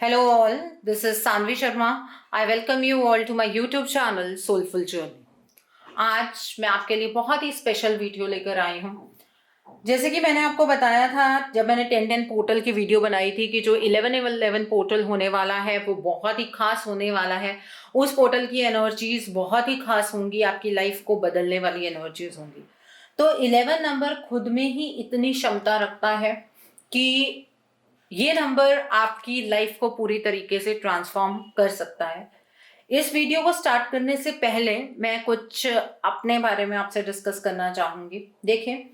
Hello all, this is Sanvi Sharma. I welcome you all to my YouTube channel Soulful Journey. आज मैं आपके लिए बहुत ही special video लेकर आई हूँ। जैसे कि मैंने आपको बताया था जब मैंने 10-10 पोर्टल की वीडियो बनाई थी कि जो 11-11 पोर्टल होने वाला है वो बहुत ही खास होने वाला है। उस पोर्टल की एनर्जीज बहुत ही खास होंगी, आपकी लाइफ को बदलने वाली एनर्जीज होंगी। तो 11 नंबर खुद में ही इतनी क्षमता रखता है कि ये नंबर आपकी लाइफ को पूरी तरीके से ट्रांसफॉर्म कर सकता है। इस वीडियो को स्टार्ट करने से पहले मैं कुछ अपने बारे में आपसे डिस्कस करना चाहूंगी। देखिए,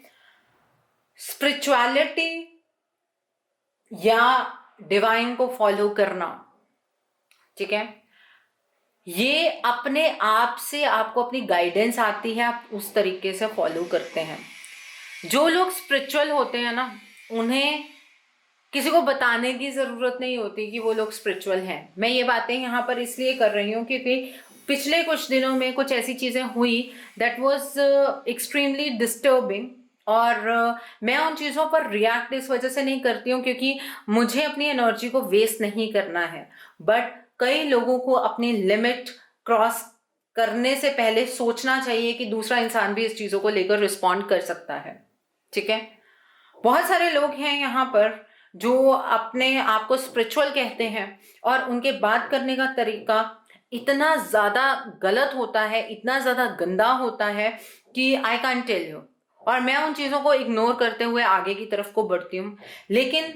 स्पिरिचुअलिटी या डिवाइन को फॉलो करना, ठीक है, ये अपने आप से आपको अपनी गाइडेंस आती है, आप उस तरीके से फॉलो करते हैं। जो लोग स्पिरिचुअल होते हैं ना, उन्हें किसी को बताने की ज़रूरत नहीं होती कि वो लोग स्पिरिचुअल हैं। मैं ये बातें यहाँ पर इसलिए कर रही हूँ क्योंकि पिछले कुछ दिनों में कुछ ऐसी चीज़ें हुई दैट वाज एक्सट्रीमली डिस्टर्बिंग, और मैं उन चीज़ों पर रिएक्ट इस वजह से नहीं करती हूँ क्योंकि मुझे अपनी एनर्जी को वेस्ट नहीं करना है। बट कई लोगों को अपनी लिमिट क्रॉस करने से पहले सोचना चाहिए कि दूसरा इंसान भी इस चीज़ों को लेकर रिस्पॉन्ड कर सकता है, ठीक है। बहुत सारे लोग हैं यहाँ पर जो अपने आप को स्पिरिचुअल कहते हैं और उनके बात करने का तरीका इतना ज़्यादा गलत होता है, इतना ज़्यादा गंदा होता है कि आई कैन टेल यू। और मैं उन चीज़ों को इग्नोर करते हुए आगे की तरफ को बढ़ती हूँ। लेकिन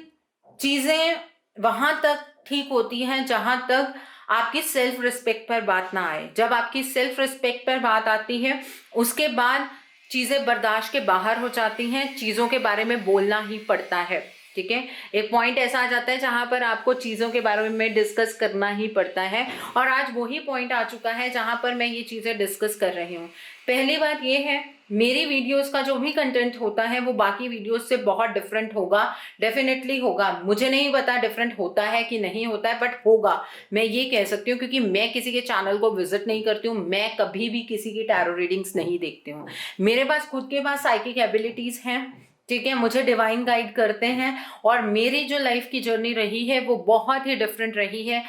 चीज़ें वहाँ तक ठीक होती हैं जहाँ तक आपकी सेल्फ रिस्पेक्ट पर बात ना आए। जब आपकी सेल्फ रिस्पेक्ट पर बात आती है उसके बाद चीज़ें बर्दाश्त के बाहर हो जाती हैं, चीज़ों के बारे में बोलना ही पड़ता है, ठीक है। एक पॉइंट ऐसा आ जाता है जहां पर आपको चीज़ों के बारे में डिस्कस करना ही पड़ता है, और आज वही पॉइंट आ चुका है जहां पर मैं ये चीज़ें डिस्कस कर रही हूँ। पहली बात ये है, मेरी वीडियोस का जो भी कंटेंट होता है वो बाकी वीडियोस से बहुत डिफरेंट होगा, डेफिनेटली होगा। मुझे नहीं पता डिफरेंट होता है कि नहीं होता है, बट होगा, मैं ये कह सकती हूँ क्योंकि मैं किसी के चैनल को विजिट नहीं करती हूँ, मैं कभी भी किसी की टैरो रीडिंग्स नहीं देखती हूँ। मेरे पास खुद के पास साइकिक एबिलिटीज हैं, ठीक है, मुझे डिवाइन गाइड करते हैं, और मेरी जो लाइफ की जर्नी रही है वो बहुत ही डिफरेंट रही है।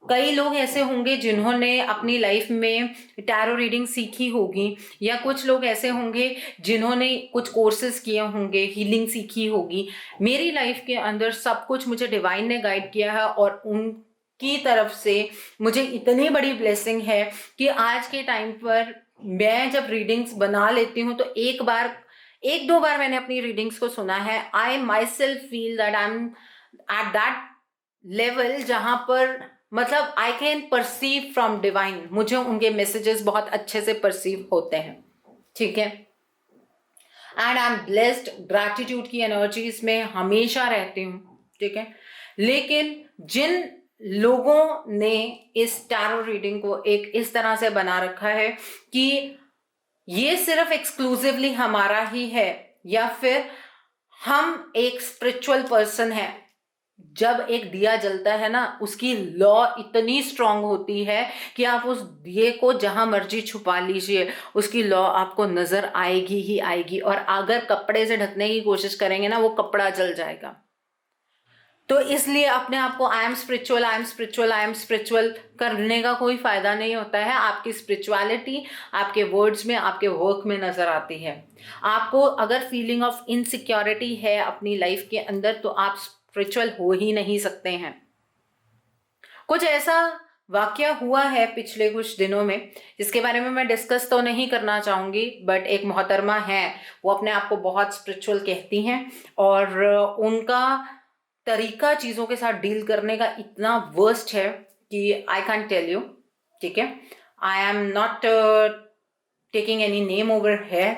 कई लोग ऐसे होंगे जिन्होंने अपनी लाइफ में टैरो रीडिंग सीखी होगी, या कुछ लोग ऐसे होंगे जिन्होंने कुछ कोर्सेज किए होंगे, हीलिंग सीखी होगी। मेरी लाइफ के अंदर सब कुछ मुझे डिवाइन ने गाइड किया है, और उनकी तरफ से मुझे इतनी बड़ी ब्लेसिंग है कि आज के टाइम पर मैं जब रीडिंग्स बना लेती हूँ तो एक दो बार मैंने अपनी रीडिंग्स को सुना है। आई my self feel that I am at that level जहां पर मतलब I can perceive from divine, मुझे उनके मैसेजेस बहुत अच्छे से परसीव होते हैं, ठीक है। And I am blessed, gratitude की एनर्जीज में हमेशा रहती हूँ, ठीक है। लेकिन जिन लोगों ने इस टैरो रीडिंग को एक इस तरह से बना रखा है कि ये सिर्फ एक्सक्लूसिवली हमारा ही है, या फिर हम एक स्पिरिचुअल पर्सन है, जब एक दिया जलता है ना, उसकी लॉ इतनी स्ट्रांग होती है कि आप उस दिए को जहां मर्जी छुपा लीजिए, उसकी लॉ आपको नजर आएगी ही आएगी। और अगर कपड़े से ढकने की कोशिश करेंगे ना, वो कपड़ा जल जाएगा। तो इसलिए अपने आप को I am spiritual, I am spiritual, I am spiritual करने का कोई फायदा नहीं होता है। आपकी स्पिरिचुअलिटी आपके वर्ड्स में, आपके वर्क में नजर आती है। आपको अगर फीलिंग ऑफ इनसिक्योरिटी है अपनी लाइफ के अंदर तो आप स्पिरिचुअल हो ही नहीं सकते हैं। कुछ ऐसा वाकया हुआ है पिछले कुछ दिनों में जिसके बारे में मैं डिस्कस तो नहीं करना चाहूंगी, बट एक मोहतरमा है, वो अपने आप को बहुत स्पिरिचुअल कहती हैं, और उनका तरीका चीज़ों के साथ डील करने का इतना वर्स्ट है कि आई कैन टेल यू, ठीक है। I am not taking any name over है,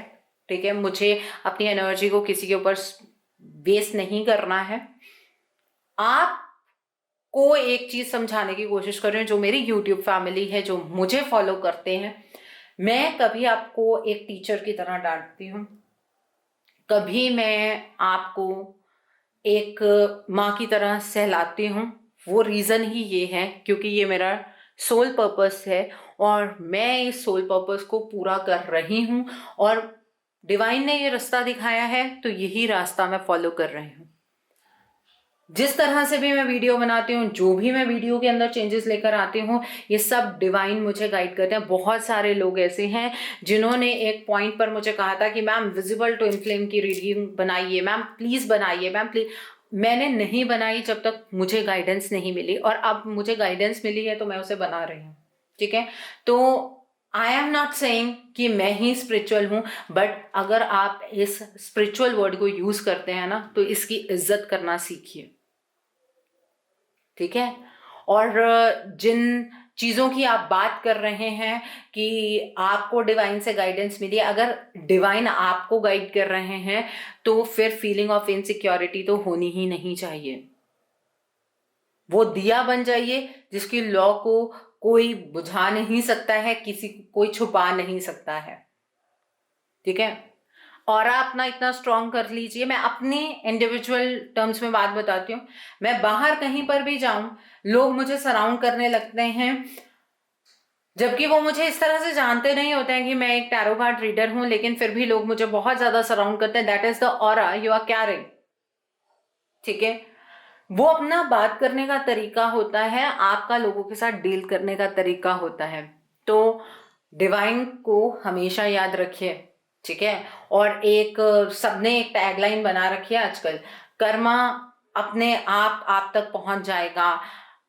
ठीक है। मुझे अपनी एनर्जी को किसी के ऊपर वेस्ट नहीं करना है। आपको एक चीज़ समझाने की कोशिश कर रही हूँ, जो मेरी यूट्यूब फैमिली है, जो मुझे फॉलो करते हैं, मैं कभी आपको एक टीचर की तरह डांटती हूँ, कभी मैं आपको एक माँ की तरह सहलाती हूँ। वो रीज़न ही ये है क्योंकि ये मेरा सोल पर्पस है, और मैं इस सोल पर्पस को पूरा कर रही हूँ, और डिवाइन ने ये रास्ता दिखाया है तो यही रास्ता मैं फॉलो कर रही हूँ। जिस तरह से भी मैं वीडियो बनाती हूँ, जो भी मैं वीडियो के अंदर चेंजेस लेकर आती हूँ, ये सब डिवाइन मुझे गाइड करते हैं। बहुत सारे लोग ऐसे हैं जिन्होंने एक पॉइंट पर मुझे कहा था कि मैम विजिबल टू इन्फ्लेम की रीडिंग बनाइए, मैम प्लीज़ बनाइए, मैम प्लीज़। मैंने नहीं बनाई जब तक मुझे गाइडेंस नहीं मिली, और अब मुझे गाइडेंस मिली है तो मैं उसे बना रही हूँ। ठीक है, तो आई एम नॉट सेइंग कि मैं ही स्पिरिचुअल हूँ, बट अगर आप इस स्पिरिचुअल वर्ड को यूज करते हैं ना, तो इसकी इज्जत करना सीखिए। ठीक है, और जिन चीज़ों की आप बात कर रहे हैं कि आपको डिवाइन से गाइडेंस मिली, अगर डिवाइन आपको गाइड कर रहे हैं तो फिर फीलिंग ऑफ इनसिक्योरिटी तो होनी ही नहीं चाहिए। वो दिया बन जाइए जिसकी लौ को कोई बुझा नहीं सकता है, किसी कोई छुपा नहीं सकता है। ठीक है, और अपना इतना स्ट्रॉन्ग कर लीजिए। मैं अपनी इंडिविजुअल टर्म्स में बात बताती हूँ। मैं बाहर कहीं पर भी जाऊं, लोग मुझे सराउंड करने लगते हैं, जबकि वो मुझे इस तरह से जानते नहीं होते हैं कि मैं एक टैरो कार्ड रीडर हूं, लेकिन फिर भी लोग मुझे बहुत ज्यादा सराउंड करते हैं। That is the aura you are carrying. ठीक है, वो अपना बात करने का तरीका होता है, आपका लोगों के साथ डील करने का तरीका होता है। तो डिवाइन को हमेशा याद रखिए। ठीक है, और एक सबने एक टैगलाइन बना रखी है आजकल, कर्मा अपने आप तक पहुंच जाएगा,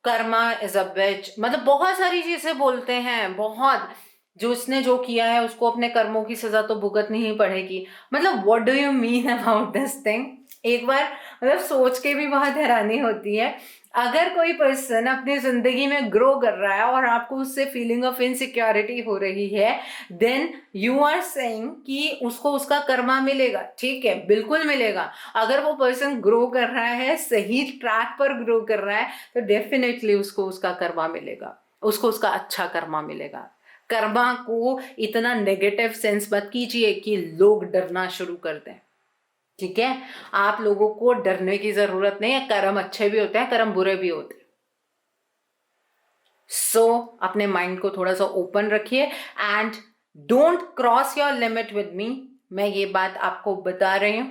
कर्मा इज अ बिच। मतलब बहुत सारी चीजें बोलते हैं, बहुत, जो उसने जो किया है उसको अपने कर्मों की सजा तो भुगतनी ही पड़ेगी। मतलब what do you mean about this thing? एक बार मतलब सोच के भी बहुत हैरानी होती है। अगर कोई पर्सन अपनी जिंदगी में ग्रो कर रहा है और आपको उससे फीलिंग ऑफ इनसिक्योरिटी हो रही है, देन यू आर सेइंग कि उसको उसका कर्मा मिलेगा। ठीक है, बिल्कुल मिलेगा। अगर वो पर्सन ग्रो कर रहा है, सही ट्रैक पर ग्रो कर रहा है, तो डेफिनेटली उसको उसका कर्मा मिलेगा, उसको उसका अच्छा कर्मा मिलेगा। कर्मा को इतना नेगेटिव सेंस मत कीजिए कि लोग डरना शुरू कर दें। ठीक है, आप लोगों को डरने की जरूरत नहीं है। कर्म अच्छे भी होते हैं, कर्म बुरे भी होते हैं। सो अपने माइंड को थोड़ा सा ओपन रखिए and don't cross your limit with me. मैं ये बात आपको बता रही हूं।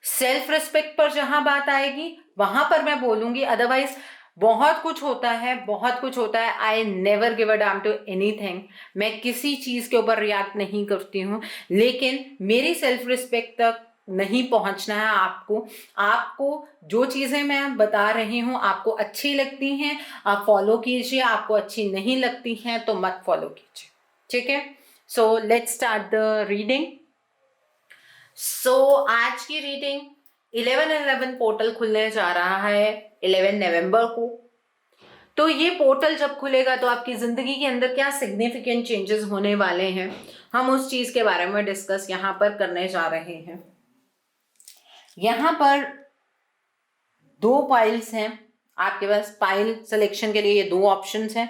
सेल्फ रिस्पेक्ट पर जहां बात आएगी वहां पर मैं बोलूंगी, अदरवाइज बहुत कुछ होता है, बहुत कुछ होता है। I never give a damn to anything. मैं किसी चीज के ऊपर रिएक्ट नहीं करती हूँ, लेकिन मेरी सेल्फ रिस्पेक्ट तक नहीं पहुंचना है आपको। आपको जो चीजें मैं बता रही हूँ आपको अच्छी लगती हैं, आप फॉलो कीजिए, आपको अच्छी नहीं लगती हैं तो मत फॉलो कीजिए। ठीक है, so let's start the reading. So आज की रीडिंग 11/11 पोर्टल खुलने जा रहा है 11 नवंबर को। तो ये पोर्टल जब खुलेगा तो आपकी जिंदगी के अंदर क्या सिग्निफिकेंट चेंजेस होने वाले हैं, हम उस चीज के बारे में डिस्कस यहाँ पर करने जा रहे हैं। यहाँ पर 2 पाइल्स हैं आपके पास। पाइल सिलेक्शन के लिए ये 2 ऑप्शंस हैं।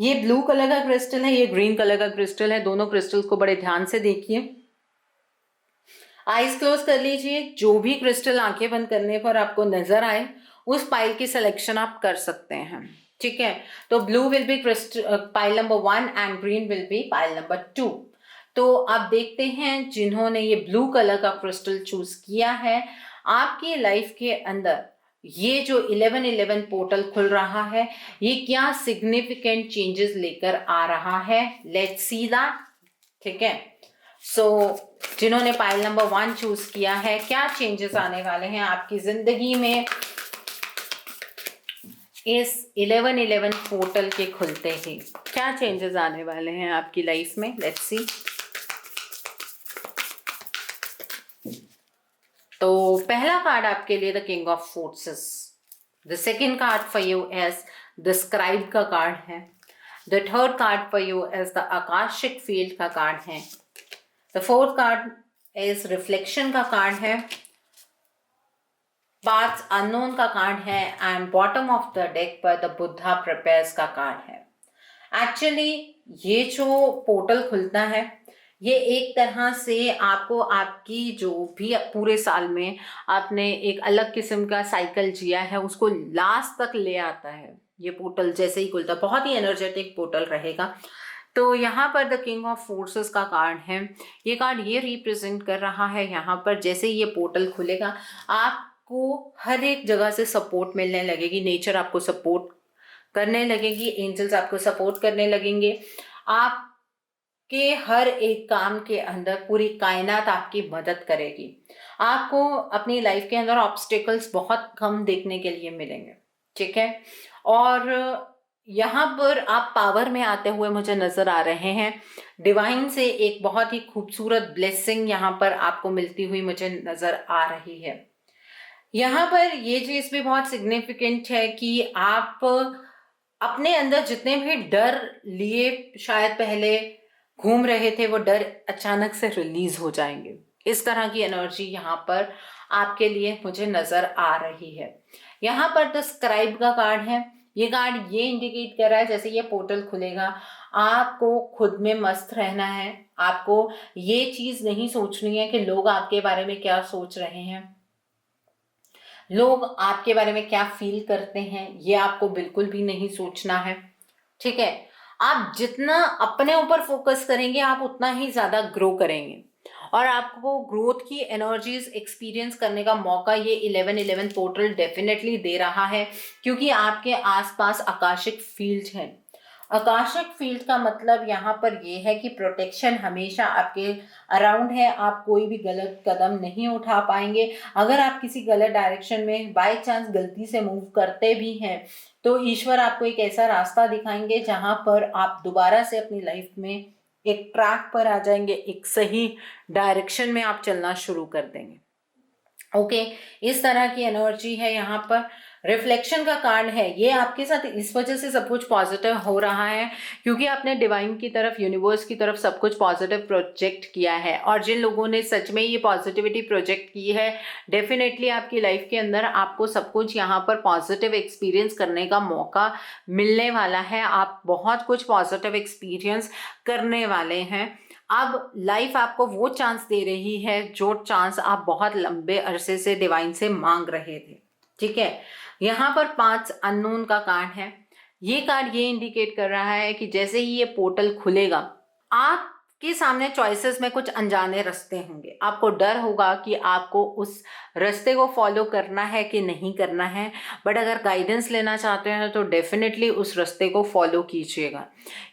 ये ब्लू कलर का क्रिस्टल है, ये ग्रीन कलर का क्रिस्टल है। दोनों क्रिस्टल्स को बड़े ध्यान से देखिए। आईज क्लोज कर लीजिए। जो भी क्रिस्टल आंखें बंद करने पर आपको नजर आए उस पाइल की सिलेक्शन आप कर सकते हैं। ठीक है, तो blue will be pile number 1 and green will be pile number 2। तो आप देखते हैं जिन्होंने ये ब्लू कलर का क्रिस्टल चूज किया है, आपकी लाइफ के अंदर ये जो 11/11 पोर्टल खुल रहा है, ये क्या सिग्निफिकेंट चेंजेस लेकर आ रहा है, लेट्स सी दैट। ठीक है, सो जिन्होंने पाइल नंबर 1 चूज किया है, क्या चेंजेस आने वाले हैं आपकी जिंदगी में इस 11/11 पोर्टल के खुलते ही? क्या चेंजेस आने वाले हैं आपकी लाइफ में, लेट्स सी। तो पहला कार्ड आपके लिए the king of forces. The second card for you as the scribe का कार्ड है। The third card for you as the Akashic field का कार्ड है। The fourth card is reflection का card है। पाथ्स अननोन का card है and bottom of the deck पर the Buddha prepares का कार्ड है। एक्चुअली ये जो पोर्टल खुलता है, ये एक तरह से आपको आपकी जो भी पूरे साल में आपने एक अलग किस्म का साइकिल जिया है उसको लास्ट तक ले आता है। ये पोर्टल जैसे ही खुलता है, बहुत ही एनर्जेटिक पोर्टल रहेगा। तो यहाँ पर द किंग ऑफ फोर्सेस का कार्ड है। ये कार्ड ये रिप्रेजेंट कर रहा है, यहाँ पर जैसे ही ये पोर्टल खुलेगा आप आपको हर एक जगह से सपोर्ट मिलने लगेगी, नेचर आपको सपोर्ट करने लगेगी, एंजल्स आपको सपोर्ट करने लगेंगे, आपके हर एक काम के अंदर पूरी कायनात आपकी मदद करेगी। आपको अपनी लाइफ के अंदर ऑब्स्टेकल्स बहुत कम देखने के लिए मिलेंगे, ठीक है। और यहाँ पर आप पावर में आते हुए मुझे नजर आ रहे हैं। डिवाइन से एक बहुत ही खूबसूरत ब्लेसिंग यहाँ पर आपको मिलती हुई मुझे नजर आ रही है। यहाँ पर ये चीज भी बहुत सिग्निफिकेंट है कि आप अपने अंदर जितने भी डर लिए शायद पहले घूम रहे थे, वो डर अचानक से रिलीज हो जाएंगे। इस तरह की एनर्जी यहाँ पर आपके लिए मुझे नजर आ रही है। यहाँ पर द स्क्राइब का कार्ड है। ये कार्ड ये इंडिकेट कर रहा है जैसे ये पोर्टल खुलेगा, आपको खुद में मस्त रहना है। आपको ये चीज नहीं सोचनी है कि लोग आपके बारे में क्या सोच रहे हैं, लोग आपके बारे में क्या फील करते हैं, ये आपको बिल्कुल भी नहीं सोचना है, ठीक है। आप जितना अपने ऊपर फोकस करेंगे आप उतना ही ज्यादा ग्रो करेंगे, और आपको ग्रोथ की एनर्जीज एक्सपीरियंस करने का मौका ये 1111 पोर्टल डेफिनेटली दे रहा है, क्योंकि आपके आसपास आकाशिक फील्ड है। आकाशिक फील्ड का मतलब यहाँ पर ये है कि प्रोटेक्शन हमेशा आपके अराउंड है। आप कोई भी गलत कदम नहीं उठा पाएंगे। अगर आप किसी गलत डायरेक्शन में बाय चांस गलती से मूव करते भी हैं तो ईश्वर आपको एक ऐसा रास्ता दिखाएंगे जहाँ पर आप दोबारा से अपनी लाइफ में एक ट्रैक पर आ जाएंगे, एक सही डायरेक्शन में आप चलना शुरू कर देंगे। ओके, इस तरह की एनर्जी है। यहाँ पर रिफ्लेक्शन का कार्ड है। ये आपके साथ इस वजह से सब कुछ पॉजिटिव हो रहा है क्योंकि आपने डिवाइन की तरफ, यूनिवर्स की तरफ सब कुछ पॉजिटिव प्रोजेक्ट किया है, और जिन लोगों ने सच में ये पॉजिटिविटी प्रोजेक्ट की है, डेफिनेटली आपकी लाइफ के अंदर आपको सब कुछ यहाँ पर पॉजिटिव एक्सपीरियंस करने का मौका मिलने वाला है। आप बहुत कुछ पॉजिटिव एक्सपीरियंस करने वाले हैं। अब लाइफ आपको वो चांस दे रही है जो चांस आप बहुत लंबे अरसे से डिवाइन से मांग रहे थे, ठीक है। यहाँ पर 5 अननोन का कार्ड है। ये कार्ड ये इंडिकेट कर रहा है कि जैसे ही ये पोर्टल खुलेगा आपके सामने चॉइसेस में कुछ अनजाने रास्ते होंगे। आपको डर होगा कि आपको उस रास्ते को फॉलो करना है कि नहीं करना है, बट अगर गाइडेंस लेना चाहते हैं तो डेफिनेटली उस रास्ते को फॉलो कीजिएगा,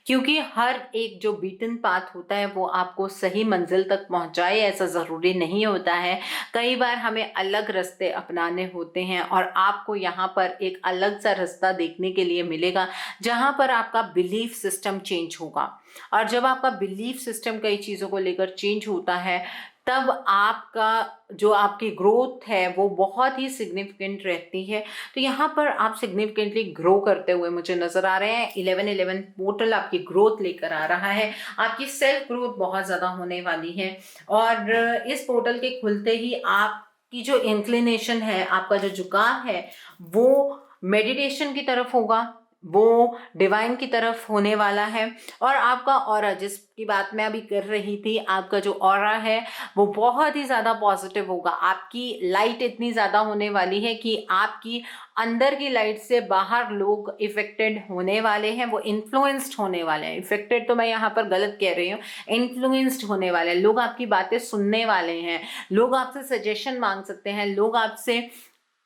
क्योंकि हर एक जो बीटन पाथ होता है वो आपको सही मंजिल तक पहुंचाए, ऐसा ज़रूरी नहीं होता है। कई बार हमें अलग रास्ते अपनाने होते हैं और आपको यहाँ पर एक अलग सा रास्ता देखने के लिए मिलेगा जहाँ पर आपका बिलीफ सिस्टम चेंज होगा। और जब आपका बिलीफ सिस्टम कई चीज़ों को लेकर चेंज होता है तब आपका जो आपकी ग्रोथ है वो बहुत ही सिग्निफिकेंट रहती है। तो यहाँ पर आप सिग्निफिकेंटली ग्रो करते हुए मुझे नजर आ रहे हैं। 1111 पोर्टल आपकी ग्रोथ लेकर आ रहा है, आपकी सेल्फ ग्रोथ बहुत ज़्यादा होने वाली है। और इस पोर्टल के खुलते ही आपकी जो इंक्लिनेशन है, आपका जो झुकाव है वो मेडिटेशन की तरफ होगा, वो डिवाइन की तरफ होने वाला है। और आपका ऑरा, जिसकी बात मैं अभी कर रही थी, आपका जो ऑरा है वो बहुत ही ज़्यादा पॉजिटिव होगा। आपकी लाइट इतनी ज़्यादा होने वाली है कि आपकी अंदर की लाइट से बाहर लोग इफेक्टेड होने वाले हैं, वो इन्फ्लुएंस्ड होने वाले हैं। इफेक्टेड तो मैं यहाँ पर गलत कह रही हूँ, इन्फ्लुएंस्ड होने वाले हैं। लोग आपकी बातें सुनने वाले हैं, लोग आपसे सजेशन मांग सकते हैं, लोग आपसे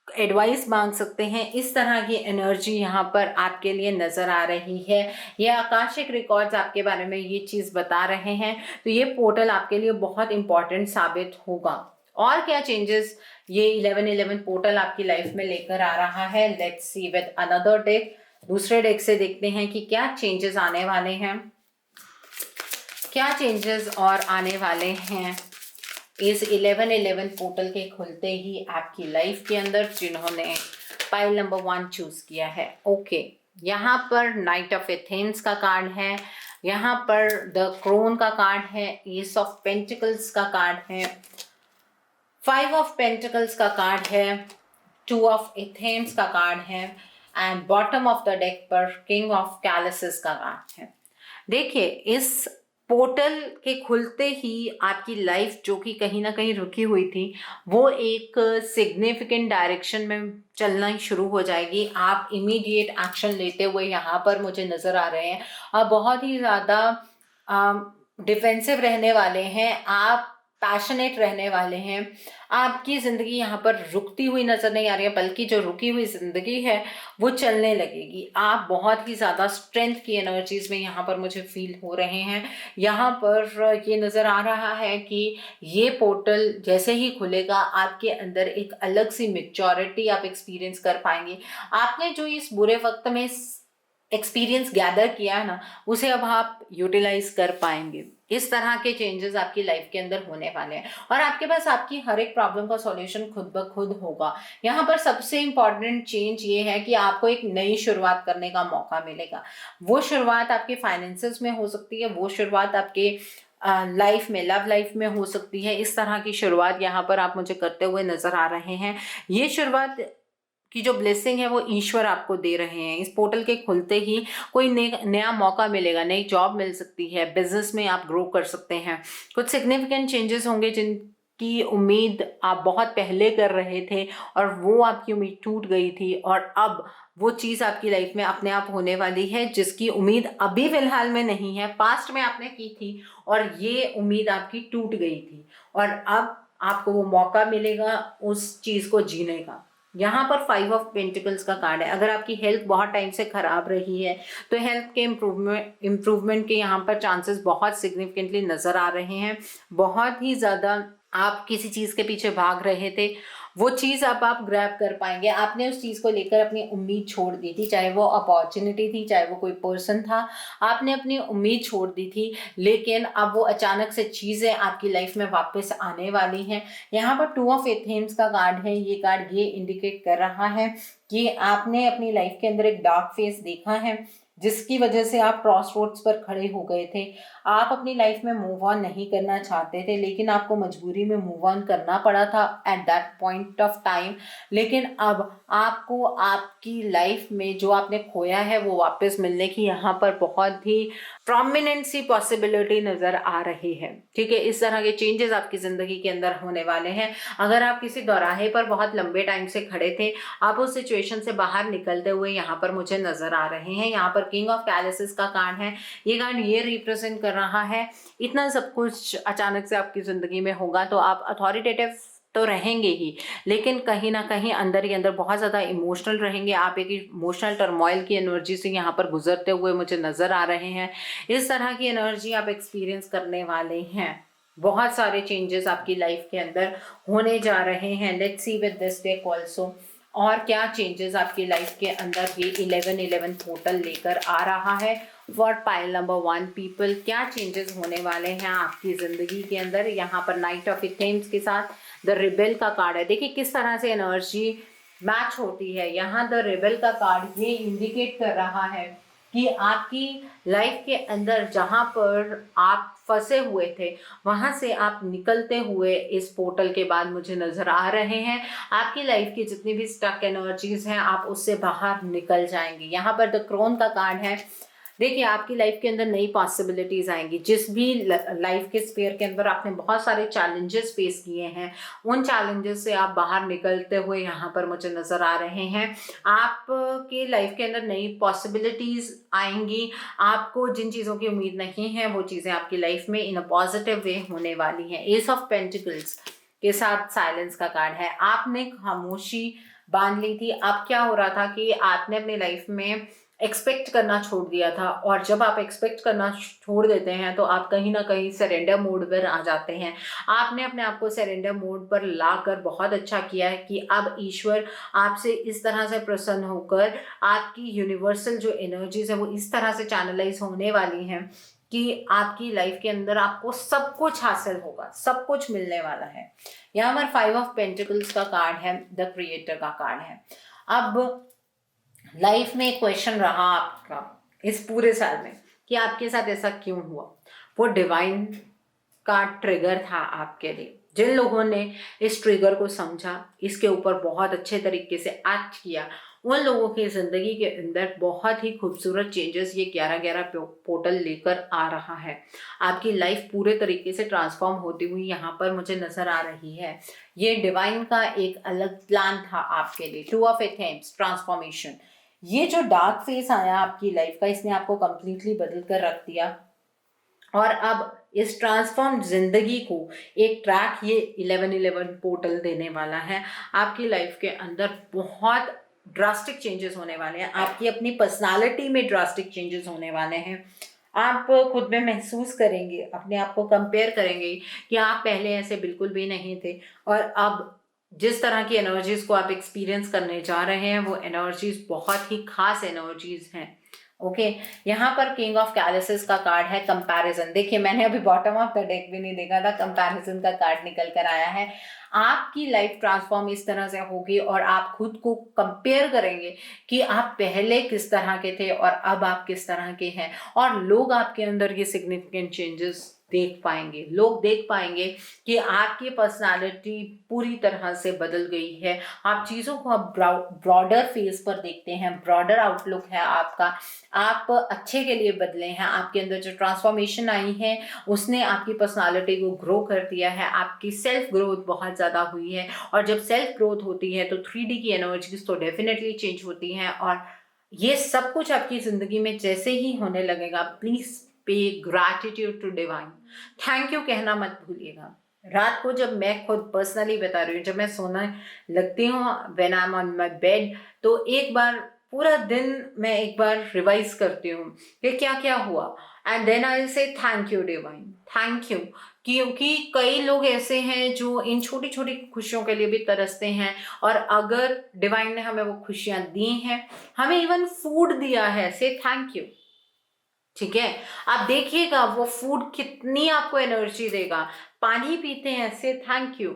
एडवाइस मांग सकते हैं। इस तरह की एनर्जी यहाँ पर आपके लिए नजर आ रही है। ये आकाशिक रिकॉर्ड्स आपके बारे में ये चीज़ बता रहे हैं। तो ये पोर्टल आपके लिए बहुत इंपॉर्टेंट साबित होगा। और क्या चेंजेस ये 1111 पोर्टल आपकी लाइफ में लेकर आ रहा है, let's see with another deck. दूसरे डेक से देखते हैं कि क्या चेंजेस आने वाले हैं, क्या चेंजेस और आने वाले हैं इस 1111 पोर्टल के खुलते ही आपकी लाइफ के अंदर, जिन्होंने पाइल नंबर 1 चूज किया है। ओके, यहाँ पर नाइट ऑफ एथेंस का कार्ड है, यहाँ पर द क्रोन का कार्ड है, एस ऑफ पेंटिकल्स का कार्ड है, 5 ऑफ पेंटिकल्स का कार्ड है, 2 ऑफ एथेंस का कार्ड है, and bottom of the deck पर किंग ऑफ कैलिसेस का कार्ड है। देखिए, इस पोर्टल के खुलते ही आपकी लाइफ जो कि कहीं ना कहीं रुकी हुई थी वो एक सिग्निफिकेंट डायरेक्शन में चलना शुरू हो जाएगी। आप इमीडिएट एक्शन लेते हुए यहाँ पर मुझे नज़र आ रहे हैं। आप बहुत ही ज़्यादा डिफेंसिव रहने वाले हैं। आप पैशनेट रहने वाले हैं। आपकी ज़िंदगी यहाँ पर रुकती हुई नज़र नहीं आ रही है, बल्कि जो रुकी हुई ज़िंदगी है वो चलने लगेगी। आप बहुत ही ज़्यादा स्ट्रेंथ की एनर्जीज में यहाँ पर मुझे फील हो रहे हैं। यहाँ पर ये नज़र आ रहा है कि ये पोर्टल जैसे ही खुलेगा आपके अंदर एक अलग सी मेच्योरिटी आप एक्सपीरियंस कर पाएंगे। आपने जो इस बुरे वक्त में एक्सपीरियंस गैदर किया है ना, उसे अब आप यूटिलाइज कर पाएंगे। इस तरह के चेंजेस आपकी लाइफ के अंदर होने वाले हैं और आपके पास आपकी हर एक प्रॉब्लम का सॉल्यूशन खुद ब खुद होगा। यहाँ पर सबसे इम्पॉर्टेंट चेंज ये है कि आपको एक नई शुरुआत करने का मौका मिलेगा। वो शुरुआत आपके फाइनेंसेस में हो सकती है, वो शुरुआत आपके लाइफ में, लव लाइफ में हो सकती है। इस तरह की शुरुआत यहाँ पर आप मुझे करते हुए नजर आ रहे हैं। ये शुरुआत की जो ब्लेसिंग है वो ईश्वर आपको दे रहे हैं। इस पोर्टल के खुलते ही कोई नया मौका मिलेगा, नई जॉब मिल सकती है, बिजनेस में आप ग्रो कर सकते हैं। कुछ सिग्निफिकेंट चेंजेस होंगे जिनकी उम्मीद आप बहुत पहले कर रहे थे और वो आपकी उम्मीद टूट गई थी, और अब वो चीज़ आपकी लाइफ में अपने आप होने वाली है जिसकी उम्मीद अभी फिलहाल में नहीं है, पास्ट में आपने की थी और ये उम्मीद आपकी टूट गई थी और अब आपको वो मौका मिलेगा उस चीज़ को जीने का। यहाँ पर 5 ऑफ पेंटिकल्स का कार्ड है। अगर आपकी हेल्थ बहुत टाइम से खराब रही है तो हेल्थ के इम्प्रूवमेंट के यहाँ पर चांसेस बहुत सिग्निफिकेंटली नज़र आ रहे हैं। बहुत ही ज़्यादा आप किसी चीज़ के पीछे भाग रहे थे, वो चीज़ अब आप ग्रैब कर पाएंगे। आपने उस चीज़ को लेकर अपनी उम्मीद छोड़ दी थी, चाहे वो अपॉर्चुनिटी थी, चाहे वो कोई पर्सन था, आपने अपनी उम्मीद छोड़ दी थी, लेकिन अब वो अचानक से चीज़ें आपकी लाइफ में वापस आने वाली हैं। यहाँ पर 2 ऑफ एथेम्स का कार्ड है। ये कार्ड ये इंडिकेट कर रहा है कि आपने अपनी लाइफ के अंदर एक डार्क फेस देखा है जिसकी वजह से आप क्रॉस रोड्स पर खड़े हो गए थे। आप अपनी लाइफ में मूव ऑन नहीं करना चाहते थे, लेकिन आपको मजबूरी में मूव ऑन करना पड़ा था at that point of time. लेकिन अब आपको आपकी लाइफ में जो आपने खोया है वो वापस मिलने की यहाँ पर बहुत ही प्रोमिनेंट सी पॉसिबिलिटी नज़र आ रही है। ठीक है, इस तरह के चेंजेस आपकी ज़िंदगी के अंदर होने वाले हैं। अगर आप किसी दौराहे पर बहुत लंबे टाइम से खड़े थे, आप उस सिचुएशन से बाहर निकलते हुए यहाँ पर मुझे नज़र आ रहे हैं। यहाँ पर किंग ऑफ कैलिसेस का कार्ड है। ये कार्ड ये रिप्रेजेंट कर रहा है इतना सब कुछ अचानक से आपकी ज़िंदगी में होगा तो आप अथॉरिटेटिव तो रहेंगे ही, लेकिन कहीं ना कहीं अंदर ही अंदर बहुत ज़्यादा इमोशनल रहेंगे। आप एक इमोशनल टर्मोइल की एनर्जी से यहाँ पर गुजरते हुए मुझे नज़र आ रहे हैं। इस तरह की एनर्जी आप एक्सपीरियंस करने वाले हैं। बहुत सारे चेंजेस आपकी लाइफ के अंदर होने जा रहे हैं। Let's see with this deck also और क्या चेंजेस आपकी लाइफ के अंदर ये 11-11 पोर्टल लेकर आ रहा है। फॉर पाइल नंबर 1 पीपल, क्या चेंजेस होने वाले हैं आपकी ज़िंदगी के अंदर। यहाँ पर नाइट ऑफ एथेम्स के साथ द रिबेल का कार्ड है। देखिए किस तरह से एनर्जी मैच होती है। यहाँ द रिबेल का कार्ड ये इंडिकेट कर रहा है कि आपकी लाइफ के अंदर जहाँ पर आप फंसे हुए थे वहाँ से आप निकलते हुए इस पोर्टल के बाद मुझे नज़र आ रहे हैं। आपकी लाइफ की जितनी भी स्टक एनर्जीज हैं आप उससे बाहर निकल जाएंगे। यहाँ पर द क्रोन का कार्ड है। देखिए आपकी लाइफ के अंदर नई पॉसिबिलिटीज आएंगी। जिस भी लाइफ के स्फीयर के अंदर आपने बहुत सारे चैलेंजेस फेस किए हैं, उन चैलेंजेस से आप बाहर निकलते हुए यहाँ पर मुझे नज़र आ रहे हैं। आपके लाइफ के अंदर नई पॉसिबिलिटीज आएंगी। आपको जिन चीज़ों की उम्मीद नहीं है वो चीज़ें आपकी लाइफ में इन अ पॉजिटिव वे होने वाली हैं। एस ऑफ पेंटिकल्स के साथ साइलेंस का कार्ड है। आपने खामोशी बांध ली थी। अब क्या हो रहा था कि आपने अपनी लाइफ में एक्सपेक्ट करना छोड़ दिया था, और जब आप एक्सपेक्ट करना छोड़ देते हैं तो आप कहीं ना कहीं सरेंडर मोड पर आ जाते हैं। आपने अपने आप को सरेंडर मोड पर लाकर बहुत अच्छा किया है कि अब ईश्वर आपसे इस तरह से प्रसन्न होकर आपकी यूनिवर्सल जो एनर्जीज है वो इस तरह से चैनलाइज होने वाली हैं कि आपकी लाइफ के अंदर आपको सब कुछ हासिल होगा, सब कुछ मिलने वाला है। यहाँ पर 5 ऑफ पेंटिकल्स का कार्ड है, द क्रिएटर का कार्ड है। अब लाइफ में एक क्वेश्चन रहा आपका इस पूरे साल में कि आपके साथ ऐसा क्यों हुआ। वो डिवाइन का ट्रिगर था आपके लिए। जिन लोगों ने इस ट्रिगर को समझा, इसके ऊपर बहुत अच्छे तरीके से एक्ट किया, उन लोगों की ज़िंदगी के अंदर बहुत ही खूबसूरत चेंजेस ये 11-11 पोर्टल लेकर आ रहा है। आपकी लाइफ पूरे तरीके से ट्रांसफॉर्म होती हुई यहाँ पर मुझे नज़र आ रही है। ये डिवाइन का एक अलग प्लान था आपके लिए। 2 ऑफ एथेम्स, ट्रांसफॉर्मेशन। ये जो डार्क फेस आया आपकी लाइफ का, इसने आपको कंप्लीटली बदल कर रख दिया। और अब इस ट्रांसफॉर्म जिंदगी को एक ट्रैक ये 1111 पोर्टल देने वाला है। आपकी लाइफ के अंदर बहुत ड्रास्टिक चेंजेस होने वाले हैं, आपकी अपनी पर्सनालिटी में ड्रास्टिक चेंजेस होने वाले हैं। आप खुद में महसूस करेंगे, अपने आप को कंपेयर करेंगे कि आप पहले ऐसे बिल्कुल भी नहीं थे, और अब जिस तरह की एनर्जीज को आप एक्सपीरियंस करने जा रहे हैं वो एनर्जीज बहुत ही खास एनर्जीज हैं। ओके, यहाँ पर किंग ऑफ कैलिसेस का कार्ड है कंपैरिजन। देखिए, मैंने अभी बॉटम ऑफ द डेक भी नहीं देखा था, कंपैरिजन का कार्ड निकल कर आया है। आपकी लाइफ ट्रांसफॉर्म इस तरह से होगी और आप खुद को कंपेयर करेंगे कि आप पहले किस तरह के थे और अब आप किस तरह के हैं, और लोग आपके अंदर ये सिग्निफिकेंट चेंजेस देख पाएंगे। लोग देख पाएंगे कि आपकी पर्सनालिटी पूरी तरह से बदल गई है। आप चीज़ों को अब ब्रॉडर फेस पर देखते हैं, ब्रॉडर आउटलुक है आपका, आप अच्छे के लिए बदले हैं। आपके अंदर जो ट्रांसफॉर्मेशन आई है उसने आपकी पर्सनालिटी को ग्रो कर दिया है, आपकी सेल्फ ग्रोथ बहुत ज़्यादा हुई है। और जब सेल्फ ग्रोथ होती है तो 3D की एनर्जीज तो डेफिनेटली चेंज होती हैं, और ये सब कुछ आपकी ज़िंदगी में जैसे ही होने लगेगा, please pay gratitude to divine. Thank you कहना मत भूलिएगा। रात को जब मैं खुद पर्सनली बता रही हूँ, जब मैं सोने लगती हूँ, when I am on my bed, तो एक बार पूरा दिन मैं एक बार रिवाइज करती हूँ कि क्या क्या हुआ, एंड देन आई से thank you divine, thank you. क्योंकि कई लोग ऐसे हैं जो इन छोटी छोटी खुशियों के लिए भी तरसते हैं, और अगर डिवाइन ने हमें वो खुशियाँ दी हैं, हमें इवन फूड दिया है, से थैंक यू। ठीक है, आप देखिएगा वो फूड कितनी आपको एनर्जी देगा। पानी पीते हैं, से थैंक यू।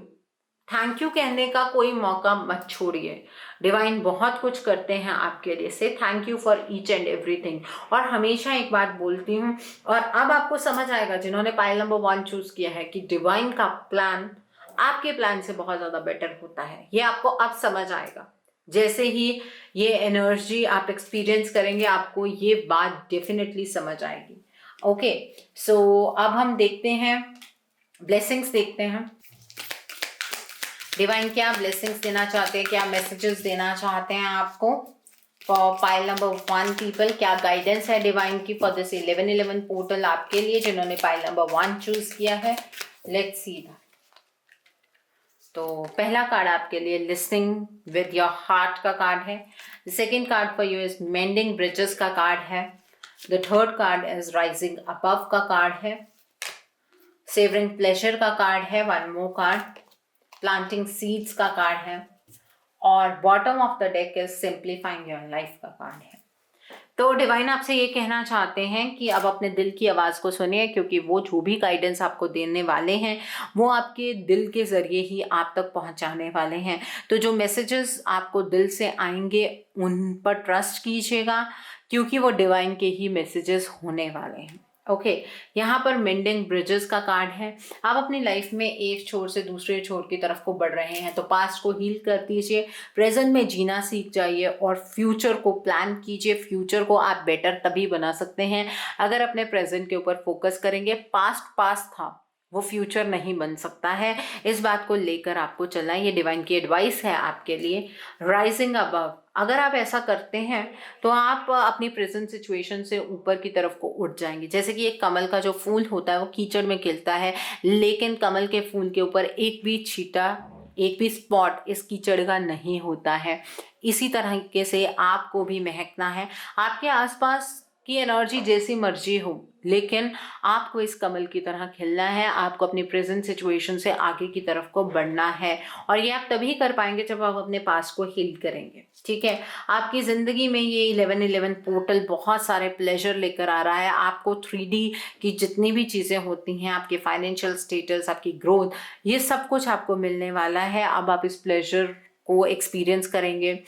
थैंक यू कहने का कोई मौका मत छोड़िए। डिवाइन बहुत कुछ करते हैं आपके लिए, से thank you for each and everything. और हमेशा एक बात बोलती हूँ, और अब आपको समझ आएगा जिन्होंने पाइल नंबर 1 चूज किया है, कि डिवाइन का प्लान आपके प्लान से बहुत ज़्यादा बेटर होता है। ये आपको अब समझ आएगा। जैसे ही ये एनर्जी आप एक्सपीरियंस करेंगे, आपको ये बात डेफिनेटली समझ आएगी। ओके, सो अब हम देखते हैं, ब्लेसिंग्स देखते हैं। डिवाइन क्या ब्लेसिंग्स देना चाहते हैं, क्या मैसेजेस देना चाहते हैं आपको फॉर पाइल नंबर 1 पीपल। क्या गाइडेंस है डिवाइन की फॉर दिस 1111 पोर्टल आपके लिए जिन्होंने पाइल नंबर 1 चूज किया है। Let's see that. तो पहला कार्ड आपके लिए लिसनिंग विद योर हार्ट का कार्ड है। The second card for you is mending bridges का कार्ड है। The third card is rising above का कार्ड है। सेवरिंग प्लेजर का कार्ड है, one more card. Planting seeds का कार्ड है, और bottom of the deck is simplifying your life का कार्ड है। तो डिवाइन आपसे ये कहना चाहते हैं कि अब अपने दिल की आवाज़ को सुनिए, क्योंकि वो जो भी गाइडेंस आपको देने वाले हैं वो आपके दिल के ज़रिए ही आप तक पहुंचाने वाले हैं। तो जो मैसेजेस आपको दिल से आएंगे उन पर ट्रस्ट कीजिएगा, क्योंकि वो डिवाइन के ही मैसेजेस होने वाले हैं। ओके, यहाँ पर मेंडिंग ब्रिजेस का कार्ड है। आप अपनी लाइफ में एक छोर से दूसरे छोर की तरफ को बढ़ रहे हैं, तो पास्ट को हील कर दीजिए, प्रेजेंट में जीना सीख जाइए, और फ्यूचर को प्लान कीजिए। फ्यूचर को आप बेटर तभी बना सकते हैं अगर अपने प्रेजेंट के ऊपर फोकस करेंगे। पास्ट था, वो फ्यूचर नहीं बन सकता है। इस बात को लेकर आपको चलना है, ये डिवाइन की एडवाइस है आपके लिए। राइजिंग अबव, अगर आप ऐसा करते हैं तो आप अपनी प्रेजेंट सिचुएशन से ऊपर की तरफ को उठ जाएंगे। जैसे कि एक कमल का जो फूल होता है वो कीचड़ में खिलता है, लेकिन कमल के फूल के ऊपर एक भी छींटा, एक भी स्पॉट इस कीचड़ का नहीं होता है। इसी तरीके से आपको भी महकना है। आपके आसपास की एनर्जी जैसी मर्जी हो, लेकिन आपको इस कमल की तरह खिलना है। आपको अपनी प्रेजेंट सिचुएशन से आगे की तरफ को बढ़ना है, और ये आप तभी कर पाएंगे जब आप अपने पास्ट को हील करेंगे। ठीक है, आपकी ज़िंदगी में ये 1111 पोर्टल बहुत सारे प्लेजर लेकर आ रहा है। आपको 3D की जितनी भी चीज़ें होती हैं, आपके फाइनेंशियल स्टेटस, आपकी ग्रोथ, ये सब कुछ आपको मिलने वाला है। अब आप इस प्लेजर को एक्सपीरियंस करेंगे।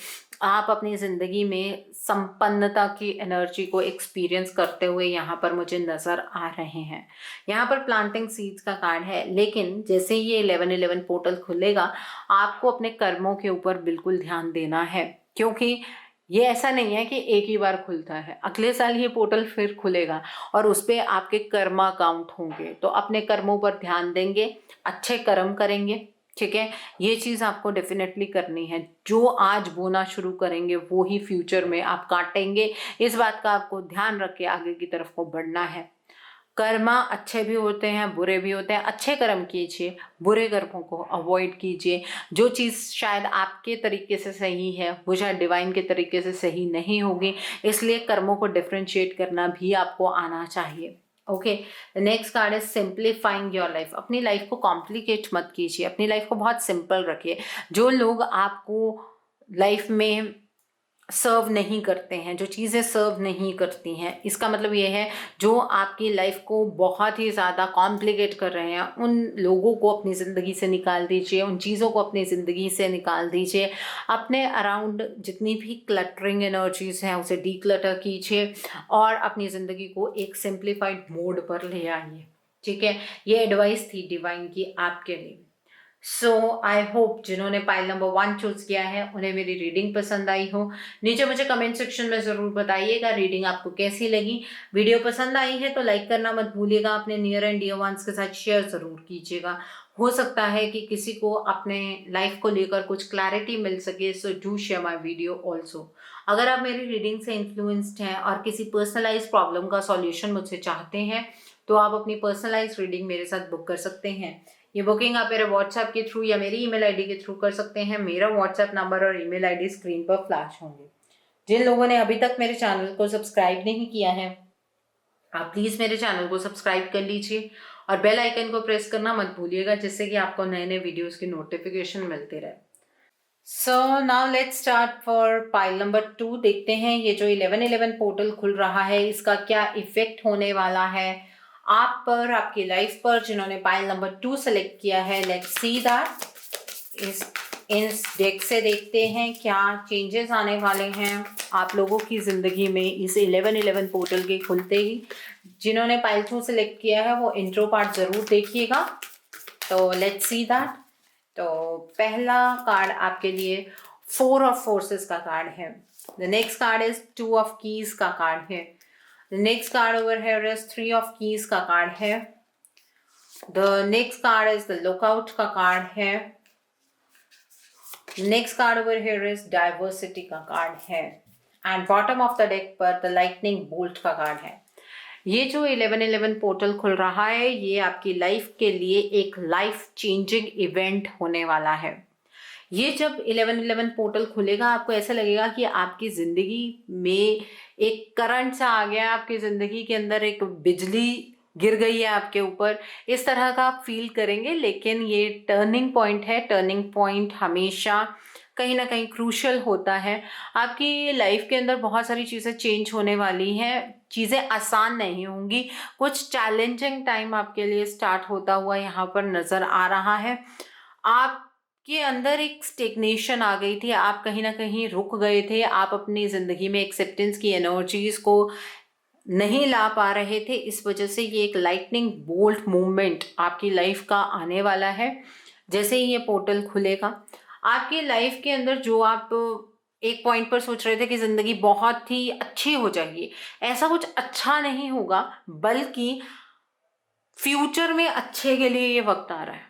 आप अपनी ज़िंदगी में संपन्नता की एनर्जी को एक्सपीरियंस करते हुए यहाँ पर मुझे नज़र आ रहे हैं। यहाँ पर प्लांटिंग सीड्स का कार्ड है, लेकिन जैसे ही ये 1111 पोर्टल खुलेगा, आपको अपने कर्मों के ऊपर बिल्कुल ध्यान देना है, क्योंकि ये ऐसा नहीं है कि एक ही बार खुलता है। अगले साल ये पोर्टल फिर खुलेगा और उस पर आपके कर्मा काउंट होंगे। तो अपने कर्मों पर ध्यान देंगे, अच्छे कर्म करेंगे। ठीक है, ये चीज़ आपको डेफिनेटली करनी है। जो आज बोना शुरू करेंगे वो ही फ्यूचर में आप काटेंगे। इस बात का आपको ध्यान रख के आगे की तरफ को बढ़ना है। कर्मा अच्छे भी होते हैं, बुरे भी होते हैं। अच्छे कर्म कीजिए, बुरे कर्मों को अवॉइड कीजिए। जो चीज़ शायद आपके तरीके से सही है वो शायद डिवाइन के तरीके से सही नहीं होगी, इसलिए कर्मों को डिफ्रेंशिएट करना भी आपको आना चाहिए। Okay, the next card is simplifying your life. अपनी लाइफ को कॉम्प्लिकेट मत कीजिए, अपनी लाइफ को बहुत सिंपल रखिए। जो लोग आपको लाइफ में सर्व नहीं करते हैं, जो चीज़ें सर्व नहीं करती हैं, इसका मतलब ये है जो आपकी लाइफ को बहुत ही ज़्यादा कॉम्प्लिकेट कर रहे हैं, उन लोगों को अपनी ज़िंदगी से निकाल दीजिए, उन चीज़ों को अपनी ज़िंदगी से निकाल दीजिए। अपने अराउंड जितनी भी क्लटरिंग एनर्जीज हैं उसे डीक्लटर कीजिए और अपनी ज़िंदगी को एक सिंप्लीफाइड मोड पर ले आइए। ठीक है, ये एडवाइस थी डिवाइन की आपके लिए। सो आई होप जिन्होंने पाइल नंबर 1 चूज किया है उन्हें मेरी रीडिंग पसंद आई हो। नीचे मुझे कमेंट सेक्शन में ज़रूर बताइएगा रीडिंग आपको कैसी लगी। वीडियो पसंद आई है तो लाइक करना मत भूलिएगा, अपने नियर एंड डियर वंस के साथ शेयर ज़रूर कीजिएगा। हो सकता है कि किसी को अपने लाइफ को लेकर कुछ क्लैरिटी मिल सके, so do share my video also. अगर आप मेरी रीडिंग से इन्फ्लुएंस्ड हैं और किसी पर्सनलाइज प्रॉब्लम का सॉल्यूशन मुझसे चाहते हैं तो आप अपनी पर्सनलाइज रीडिंग मेरे साथ बुक कर सकते हैं। ये बुकिंग आप मेरे व्हाट्सएप के थ्रू या मेरी ईमेल आईडी के थ्रू कर सकते हैं। मेरा व्हाट्सएप नंबर और ईमेल आईडी स्क्रीन पर फ्लैश होंगे। जिन लोगों ने अभी तक मेरे चैनल को सब्सक्राइब नहीं किया है आप प्लीज़ मेरे चैनल को सब्सक्राइब कर लीजिए और बेल आइकन को प्रेस करना मत भूलिएगा, जिससे कि आपको नए नए वीडियोस की नोटिफिकेशन मिलते रहे। So now let's start for pile number 2। देखते हैं ये जो 1111 पोर्टल खुल रहा है इसका क्या इफेक्ट होने वाला है आप पर, आपकी लाइफ पर। जिन्होंने पाइल नंबर 2 सेलेक्ट किया है, लेट्स सी दैट। इस डेक से देखते हैं क्या चेंजेस आने वाले हैं आप लोगों की ज़िंदगी में इस 1111 पोर्टल के खुलते ही। जिन्होंने पाइल 2 सेलेक्ट किया है वो इंट्रो पार्ट ज़रूर देखिएगा। तो लेट्स सी दैट। तो पहला कार्ड आपके लिए 4 ऑफ फोर्सेस का कार्ड है। The next card is 2 of keys का कार्ड है। The next card over here is 3 of keys का कार्ड है। The next card is the lookout का कार्ड है। The next card over here is diversity का card है। And bottom of the deck पर the lightning bolt का card है। ये जो 1111 पोर्टल खुल रहा है ये आपकी लाइफ के लिए एक लाइफ चेंजिंग इवेंट होने वाला है। ये जब 1111 पोर्टल खुलेगा आपको ऐसा लगेगा कि आपकी ज़िंदगी में एक करंट सा आ गया, आपकी ज़िंदगी के अंदर एक बिजली गिर गई है आपके ऊपर, इस तरह का आप फील करेंगे। लेकिन ये टर्निंग पॉइंट है। टर्निंग पॉइंट हमेशा कहीं ना कहीं क्रूशल होता है। आपकी लाइफ के अंदर बहुत सारी चीज़ें चेंज होने वाली हैं, चीज़ें आसान नहीं होंगी, कुछ चैलेंजिंग टाइम आपके लिए स्टार्ट होता हुआ यहाँ पर नज़र आ रहा है। आप के अंदर एक स्टेग्नेशन आ गई थी, आप कहीं ना कहीं रुक गए थे, आप अपनी ज़िंदगी में एक्सेप्टेंस की एनर्जीज़ को नहीं ला पा रहे थे। इस वजह से ये एक लाइटनिंग बोल्ट मूवमेंट आपकी लाइफ का आने वाला है। जैसे ही ये पोर्टल खुलेगा आपकी लाइफ के अंदर जो आप एक पॉइंट पर सोच रहे थे कि ज़िंदगी बहुत ही अच्छी हो जाएगी, ऐसा कुछ अच्छा नहीं होगा, बल्कि फ्यूचर में अच्छे के लिए ये वक्त आ रहा है।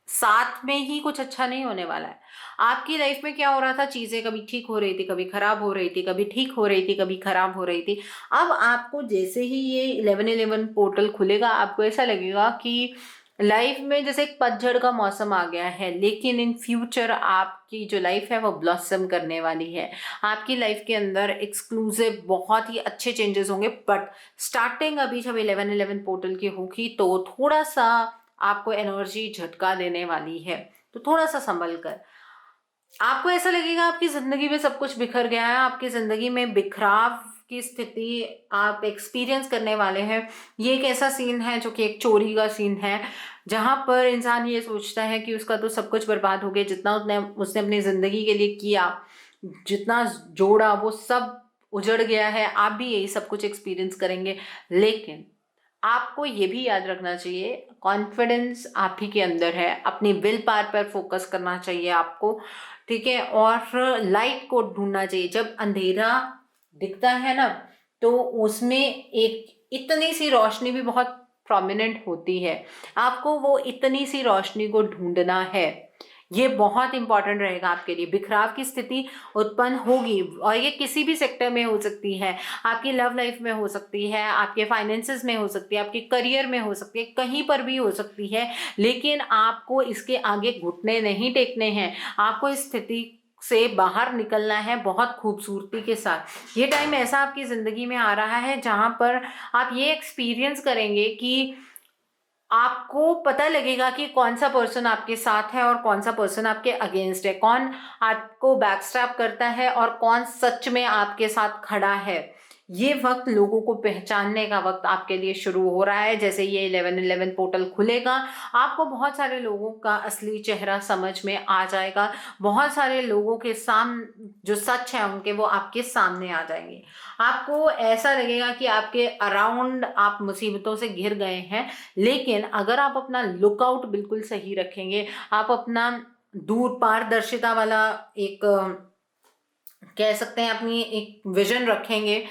साथ में ही कुछ अच्छा नहीं होने वाला है। आपकी लाइफ में क्या हो रहा था, चीज़ें कभी ठीक हो रही थी, कभी खराब हो रही थी, कभी ठीक हो रही थी, कभी खराब हो रही थी। अब आपको जैसे ही ये 1111 पोर्टल खुलेगा आपको ऐसा लगेगा कि लाइफ में जैसे एक पतझड़ का मौसम आ गया है, लेकिन इन फ्यूचर आपकी जो लाइफ है वो ब्लॉसम करने वाली है। आपकी लाइफ के अंदर एक्सक्लूसिव बहुत ही अच्छे चेंजेस होंगे। बट स्टार्टिंग अभी जब 1111 पोर्टल की होगी तो थोड़ा सा आपको एनर्जी झटका देने वाली है, तो थोड़ा सा संभल कर। आपको ऐसा लगेगा आपकी ज़िंदगी में सब कुछ बिखर गया है, आपकी ज़िंदगी में बिखराव की स्थिति आप एक्सपीरियंस करने वाले हैं। ये एक ऐसा सीन है जो कि एक चोरी का सीन है, जहाँ पर इंसान ये सोचता है कि उसका तो सब कुछ बर्बाद हो गया, जितना उसने अपनी ज़िंदगी के लिए किया, जितना जोड़ा वो सब उजड़ गया है। आप भी यही सब कुछ एक्सपीरियंस करेंगे, लेकिन आपको ये भी याद रखना चाहिए कॉन्फिडेंस आप ही के अंदर है। अपनी विल पावर पर फोकस करना चाहिए आपको, ठीक है, और लाइट को ढूंढना चाहिए। जब अंधेरा दिखता है ना तो उसमें एक इतनी सी रोशनी भी बहुत प्रोमिनेंट होती है, आपको वो इतनी सी रोशनी को ढूंढना है। ये बहुत इंपॉर्टेंट रहेगा आपके लिए। बिखराव की स्थिति उत्पन्न होगी और ये किसी भी सेक्टर में हो सकती है, आपकी लव लाइफ में हो सकती है, आपके फाइनेंसेस में हो सकती है, आपके करियर में हो सकती है, कहीं पर भी हो सकती है। लेकिन आपको इसके आगे घुटने नहीं टेकने हैं, आपको इस स्थिति से बाहर निकलना है बहुत खूबसूरती के साथ। ये टाइम ऐसा आपकी ज़िंदगी में आ रहा है जहाँ पर आप ये एक्सपीरियंस करेंगे कि आपको पता लगेगा कि कौन सा पर्सन आपके साथ है और कौन सा पर्सन आपके अगेंस्ट है, कौन आपको बैकस्टैप करता है और कौन सच में आपके साथ खड़ा है। ये वक्त लोगों को पहचानने का वक्त आपके लिए शुरू हो रहा है। जैसे ये 11/11 पोर्टल खुलेगा, आपको बहुत सारे लोगों का असली चेहरा समझ में आ जाएगा। बहुत सारे लोगों के जो सच है उनके, वो आपके सामने आ जाएंगे। आपको ऐसा लगेगा कि आपके अराउंड आप मुसीबतों से घिर गए हैं, लेकिन अगर आप अपना लुकआउट बिल्कुल सही रखेंगे, आप अपना दूर पारदर्शिता वाला एक कह सकते हैं अपनी एक विजन रखेंगे,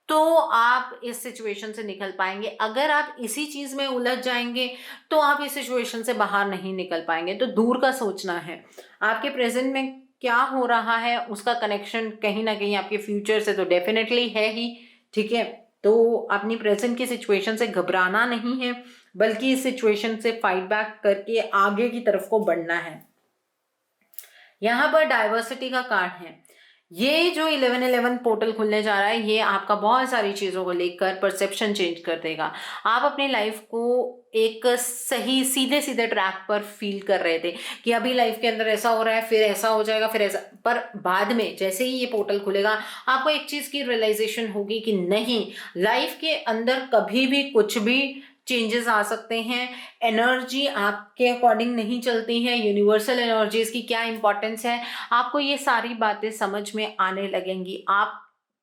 तो आप इस सिचुएशन से निकल पाएंगे। अगर आप इसी चीज में उलझ जाएंगे तो आप इस सिचुएशन से बाहर नहीं निकल पाएंगे। तो दूर का सोचना है, आपके प्रेजेंट में क्या हो रहा है उसका कनेक्शन कहीं ना कहीं आपके फ्यूचर से तो डेफिनेटली है ही, ठीक है। तो अपनी प्रेजेंट की सिचुएशन से घबराना नहीं है, बल्कि इस सिचुएशन से फाइट बैक करके आगे की तरफ को बढ़ना है। यहाँ पर डाइवर्सिटी का कार्ड है। ये जो 11/11 पोर्टल खुलने जा रहा है, ये आपका बहुत सारी चीज़ों को लेकर परसेप्शन चेंज कर देगा। आप अपनी लाइफ को एक सही सीधे सीधे ट्रैक पर फील कर रहे थे कि अभी लाइफ के अंदर ऐसा हो रहा है, फिर ऐसा हो जाएगा, फिर ऐसा, पर बाद में जैसे ही ये पोर्टल खुलेगा आपको एक चीज़ की रियलाइजेशन होगी कि नहीं, लाइफ के अंदर कभी भी कुछ भी चेंजेस आ सकते हैं। एनर्जी आपके अकॉर्डिंग नहीं चलती है, यूनिवर्सल एनर्जीज की क्या इंपॉर्टेंस है, आपको ये सारी बातें समझ में आने लगेंगी। आप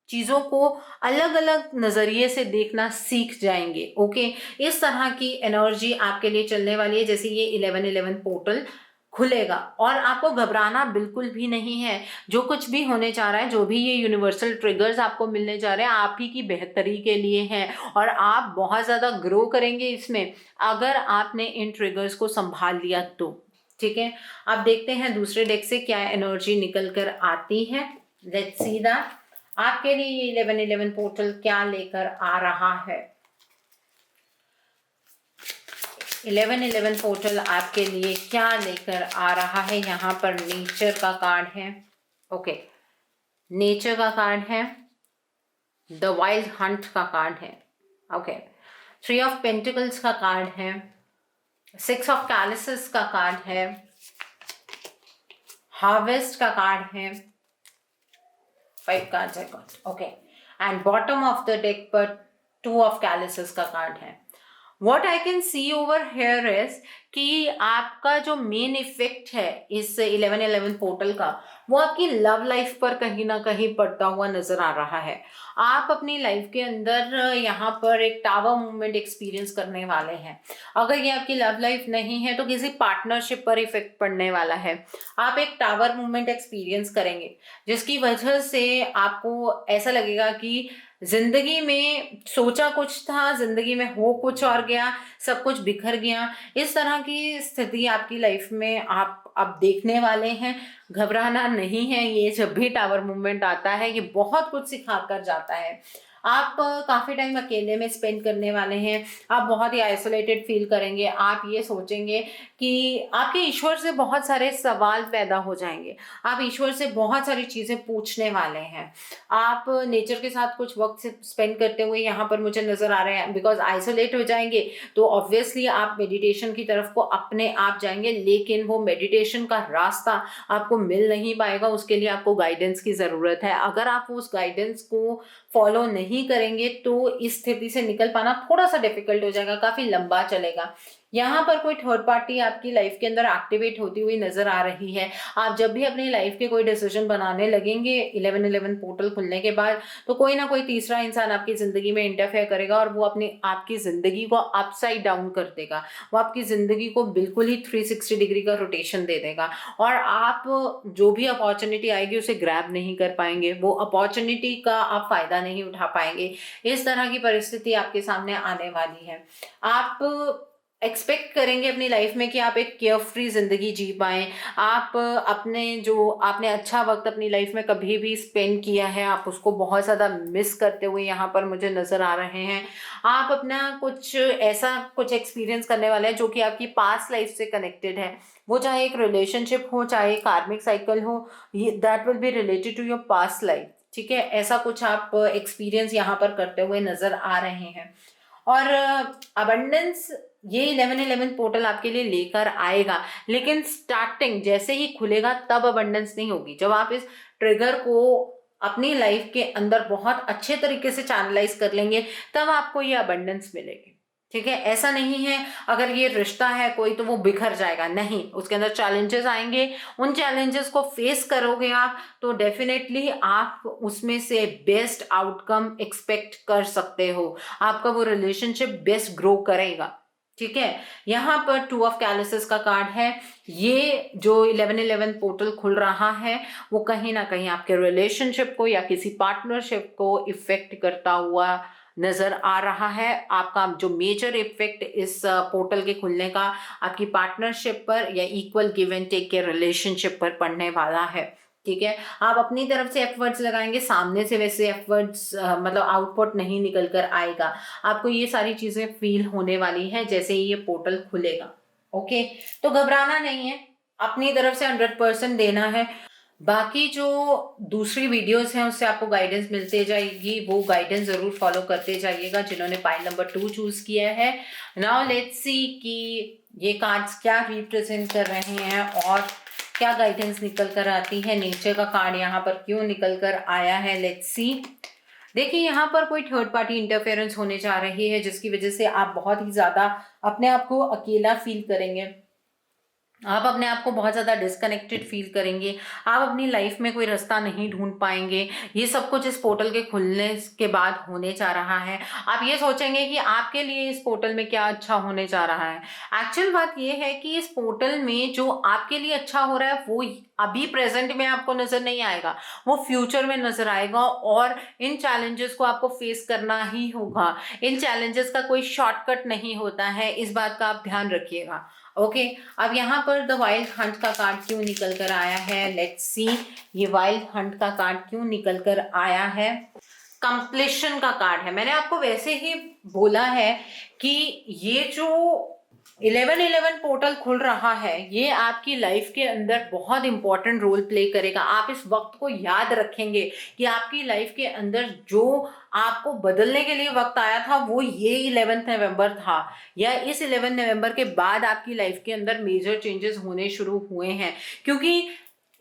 चीज़ों को अलग अलग नज़रिए से देखना सीख जाएंगे। ओके, इस तरह की एनर्जी आपके लिए चलने वाली है जैसे ये 11/11 पोर्टल खुलेगा। और आपको घबराना बिल्कुल भी नहीं है। जो कुछ भी होने जा रहा है, जो भी ये यूनिवर्सल ट्रिगर्स आपको मिलने जा रहे हैं, आप ही की बेहतरी के लिए हैं और आप बहुत ज़्यादा ग्रो करेंगे इसमें, अगर आपने इन ट्रिगर्स को संभाल लिया तो। ठीक है, अब देखते हैं दूसरे डेक से क्या एनर्जी निकल कर आती है। लेट्स सी दैट आपके लिए ये 11/11 पोर्टल क्या लेकर आ रहा है। 11/11 पोर्टल आपके लिए क्या लेकर आ रहा है। यहाँ पर नेचर का कार्ड है। ओके, नेचर का कार्ड है, द वाइल्ड हंट का कार्ड है। ओके, 3 ऑफ पेंटिकल्स का कार्ड है, 6 ऑफ कैलिसेस का कार्ड है, हार्वेस्ट का कार्ड है, 5 कार्ड्स है got. Okay, and bottom of the deck पर 2 ऑफ कैलिसेस का कार्ड है। What I can see over here is कि आपका जो मेन इफेक्ट है इस 11/11 पोर्टल का, वो आपकी लव लाइफ पर कहीं ना कहीं पड़ता हुआ नजर आ रहा है। आप अपनी लाइफ के अंदर यहाँ पर एक टावर मूवमेंट एक्सपीरियंस करने वाले हैं। अगर ये आपकी लव लाइफ नहीं है तो किसी पार्टनरशिप पर इफेक्ट पड़ने वाला है। आप एक टावर मूवमेंट एक्सपीरियंस करेंगे जिसकी वजह से आपको ऐसा लगेगा कि जिंदगी में सोचा कुछ था, जिंदगी में हो कुछ और गया, सब कुछ बिखर गया। इस तरह की स्थिति आपकी लाइफ में आप अब देखने वाले हैं। घबराना नहीं है, ये जब भी टावर मूवमेंट आता है ये बहुत कुछ सिखा कर जाता है। आप काफ़ी टाइम अकेले में स्पेंड करने वाले हैं, आप बहुत ही आइसोलेटेड फील करेंगे। आप ये सोचेंगे कि आपके ईश्वर से बहुत सारे सवाल पैदा हो जाएंगे, आप ईश्वर से बहुत सारी चीज़ें पूछने वाले हैं। आप नेचर के साथ कुछ वक्त स्पेंड करते हुए यहाँ पर मुझे नज़र आ रहे हैं। बिकॉज आइसोलेट हो जाएंगे तो ऑब्वियसली आप मेडिटेशन की तरफ को अपने आप जाएंगे, लेकिन वो मेडिटेशन का रास्ता आपको मिल नहीं पाएगा, उसके लिए आपको गाइडेंस की ज़रूरत है। अगर आप उस गाइडेंस को फॉलो नहीं करेंगे तो इस स्थिति से निकल पाना थोड़ा सा डिफिकल्ट हो जाएगा, काफ़ी लंबा चलेगा। यहाँ पर कोई थर्ड पार्टी आपकी लाइफ के अंदर एक्टिवेट होती हुई नजर आ रही है। आप जब भी अपनी लाइफ के कोई डिसीजन बनाने लगेंगे 11/11 पोर्टल खुलने के बाद, तो कोई ना कोई तीसरा इंसान आपकी जिंदगी में इंटरफेयर करेगा और वो अपनी आपकी जिंदगी को अपसाइड डाउन कर देगा। वो आपकी जिंदगी को बिल्कुल ही 360 डिग्री का रोटेशन दे देगा और आप जो भी अपॉर्चुनिटी आएगी उसे ग्रैब नहीं कर पाएंगे, वो अपॉर्चुनिटी का आप फायदा नहीं उठा पाएंगे। इस तरह की परिस्थिति आपके सामने आने वाली है। आप एक्सपेक्ट करेंगे अपनी लाइफ में कि आप एक केयर फ्री जिंदगी जी पाएं, आप अपने जो आपने अच्छा वक्त अपनी लाइफ में कभी भी स्पेंड किया है आप उसको बहुत ज़्यादा मिस करते हुए यहाँ पर मुझे नज़र आ रहे हैं। आप अपना कुछ ऐसा कुछ एक्सपीरियंस करने वाले हैं जो कि आपकी पास्ट लाइफ से कनेक्टेड है, वो चाहे एक रिलेशनशिप हो चाहे कार्मिक साइकिल हो, ये that will be related to your past life. ठीक है, ऐसा कुछ आप एक्सपीरियंस यहाँ पर करते हुए नज़र आ रहे हैं। और अबंडेंस ये 1111 पोर्टल आपके लिए लेकर आएगा, लेकिन स्टार्टिंग जैसे ही खुलेगा तब अबंडेंस नहीं होगी। जब आप इस ट्रिगर को अपनी लाइफ के अंदर बहुत अच्छे तरीके से चैनलाइज कर लेंगे तब आपको ये अबंडेंस मिलेगी। ठीक है, ऐसा नहीं है अगर ये रिश्ता है कोई तो वो बिखर जाएगा, नहीं, उसके अंदर चैलेंजेस आएंगे, उन चैलेंजेस को फेस करोगे आप तो डेफिनेटली आप उसमें से बेस्ट आउटकम एक्सपेक्ट कर सकते हो, आपका वो रिलेशनशिप बेस्ट ग्रो करेगा। ठीक है, यहाँ पर 2 ऑफ कैलिसेस का कार्ड है। ये जो 1111 पोर्टल खुल रहा है वो कहीं ना कहीं आपके रिलेशनशिप को या किसी पार्टनरशिप को इफेक्ट करता हुआ नजर आ रहा है। आपका जो मेजर इफेक्ट इस पोर्टल के खुलने का आपकी पार्टनरशिप पर या इक्वल गिव एंड टेक के रिलेशनशिप पर पड़ने वाला है। ठीक है, आप अपनी तरफ से एफर्ट्स लगाएंगे, सामने से वैसे एफर्ट्स मतलब आउटपुट नहीं निकल कर आएगा। आपको ये सारी चीजें फील होने वाली है जैसे ही ये पोर्टल खुलेगा। ओके, तो घबराना नहीं है, अपनी तरफ से 100% देना है। बाकी जो दूसरी वीडियोस हैं उससे आपको गाइडेंस मिलते जाएगी, वो गाइडेंस जरूर फॉलो करते जाइएगा जिन्होंने पाइल नंबर 2 चूज किया है। नाउ लेट्स सी कि ये कार्ड्स क्या रिप्रेजेंट कर रहे हैं और क्या गाइडेंस निकल कर आती है। नीचे का कार्ड यहाँ पर क्यों निकल कर आया है, लेट्स सी। देखिए, यहाँ पर कोई थर्ड पार्टी इंटरफेरेंस होने जा रही है जिसकी वजह से आप बहुत ही ज्यादा अपने आप को अकेला फील करेंगे, आप अपने आप को बहुत ज़्यादा डिस्कनेक्टेड फील करेंगे, आप अपनी लाइफ में कोई रास्ता नहीं ढूंढ पाएंगे। ये सब कुछ इस पोर्टल के खुलने के बाद होने जा रहा है। आप ये सोचेंगे कि आपके लिए इस पोर्टल में क्या अच्छा होने जा रहा है। एक्चुअल बात ये है कि इस पोर्टल में जो आपके लिए अच्छा हो रहा है वो अभी प्रेजेंट में आपको नजर नहीं आएगा, वो फ्यूचर में नजर आएगा और इन चैलेंजेस को आपको फेस करना ही होगा। इन चैलेंजेस का कोई शॉर्टकट नहीं होता है, इस बात का आप ध्यान रखिएगा। ओके, अब यहाँ पर द वाइल्ड हंट का कार्ड क्यों निकल कर आया है, लेट्स सी। ये वाइल्ड हंट का कार्ड क्यों निकल कर आया है, कंप्लीशन का कार्ड है। मैंने आपको वैसे ही बोला है कि ये जो 1111 पोर्टल खुल रहा है ये आपकी लाइफ के अंदर बहुत इंपॉर्टेंट रोल प्ले करेगा। आप इस वक्त को याद रखेंगे कि आपकी लाइफ के अंदर जो आपको बदलने के लिए वक्त आया था वो ये 11 नवंबर था, या इस 11 नवंबर के बाद आपकी लाइफ के अंदर मेजर चेंजेस होने शुरू हुए हैं, क्योंकि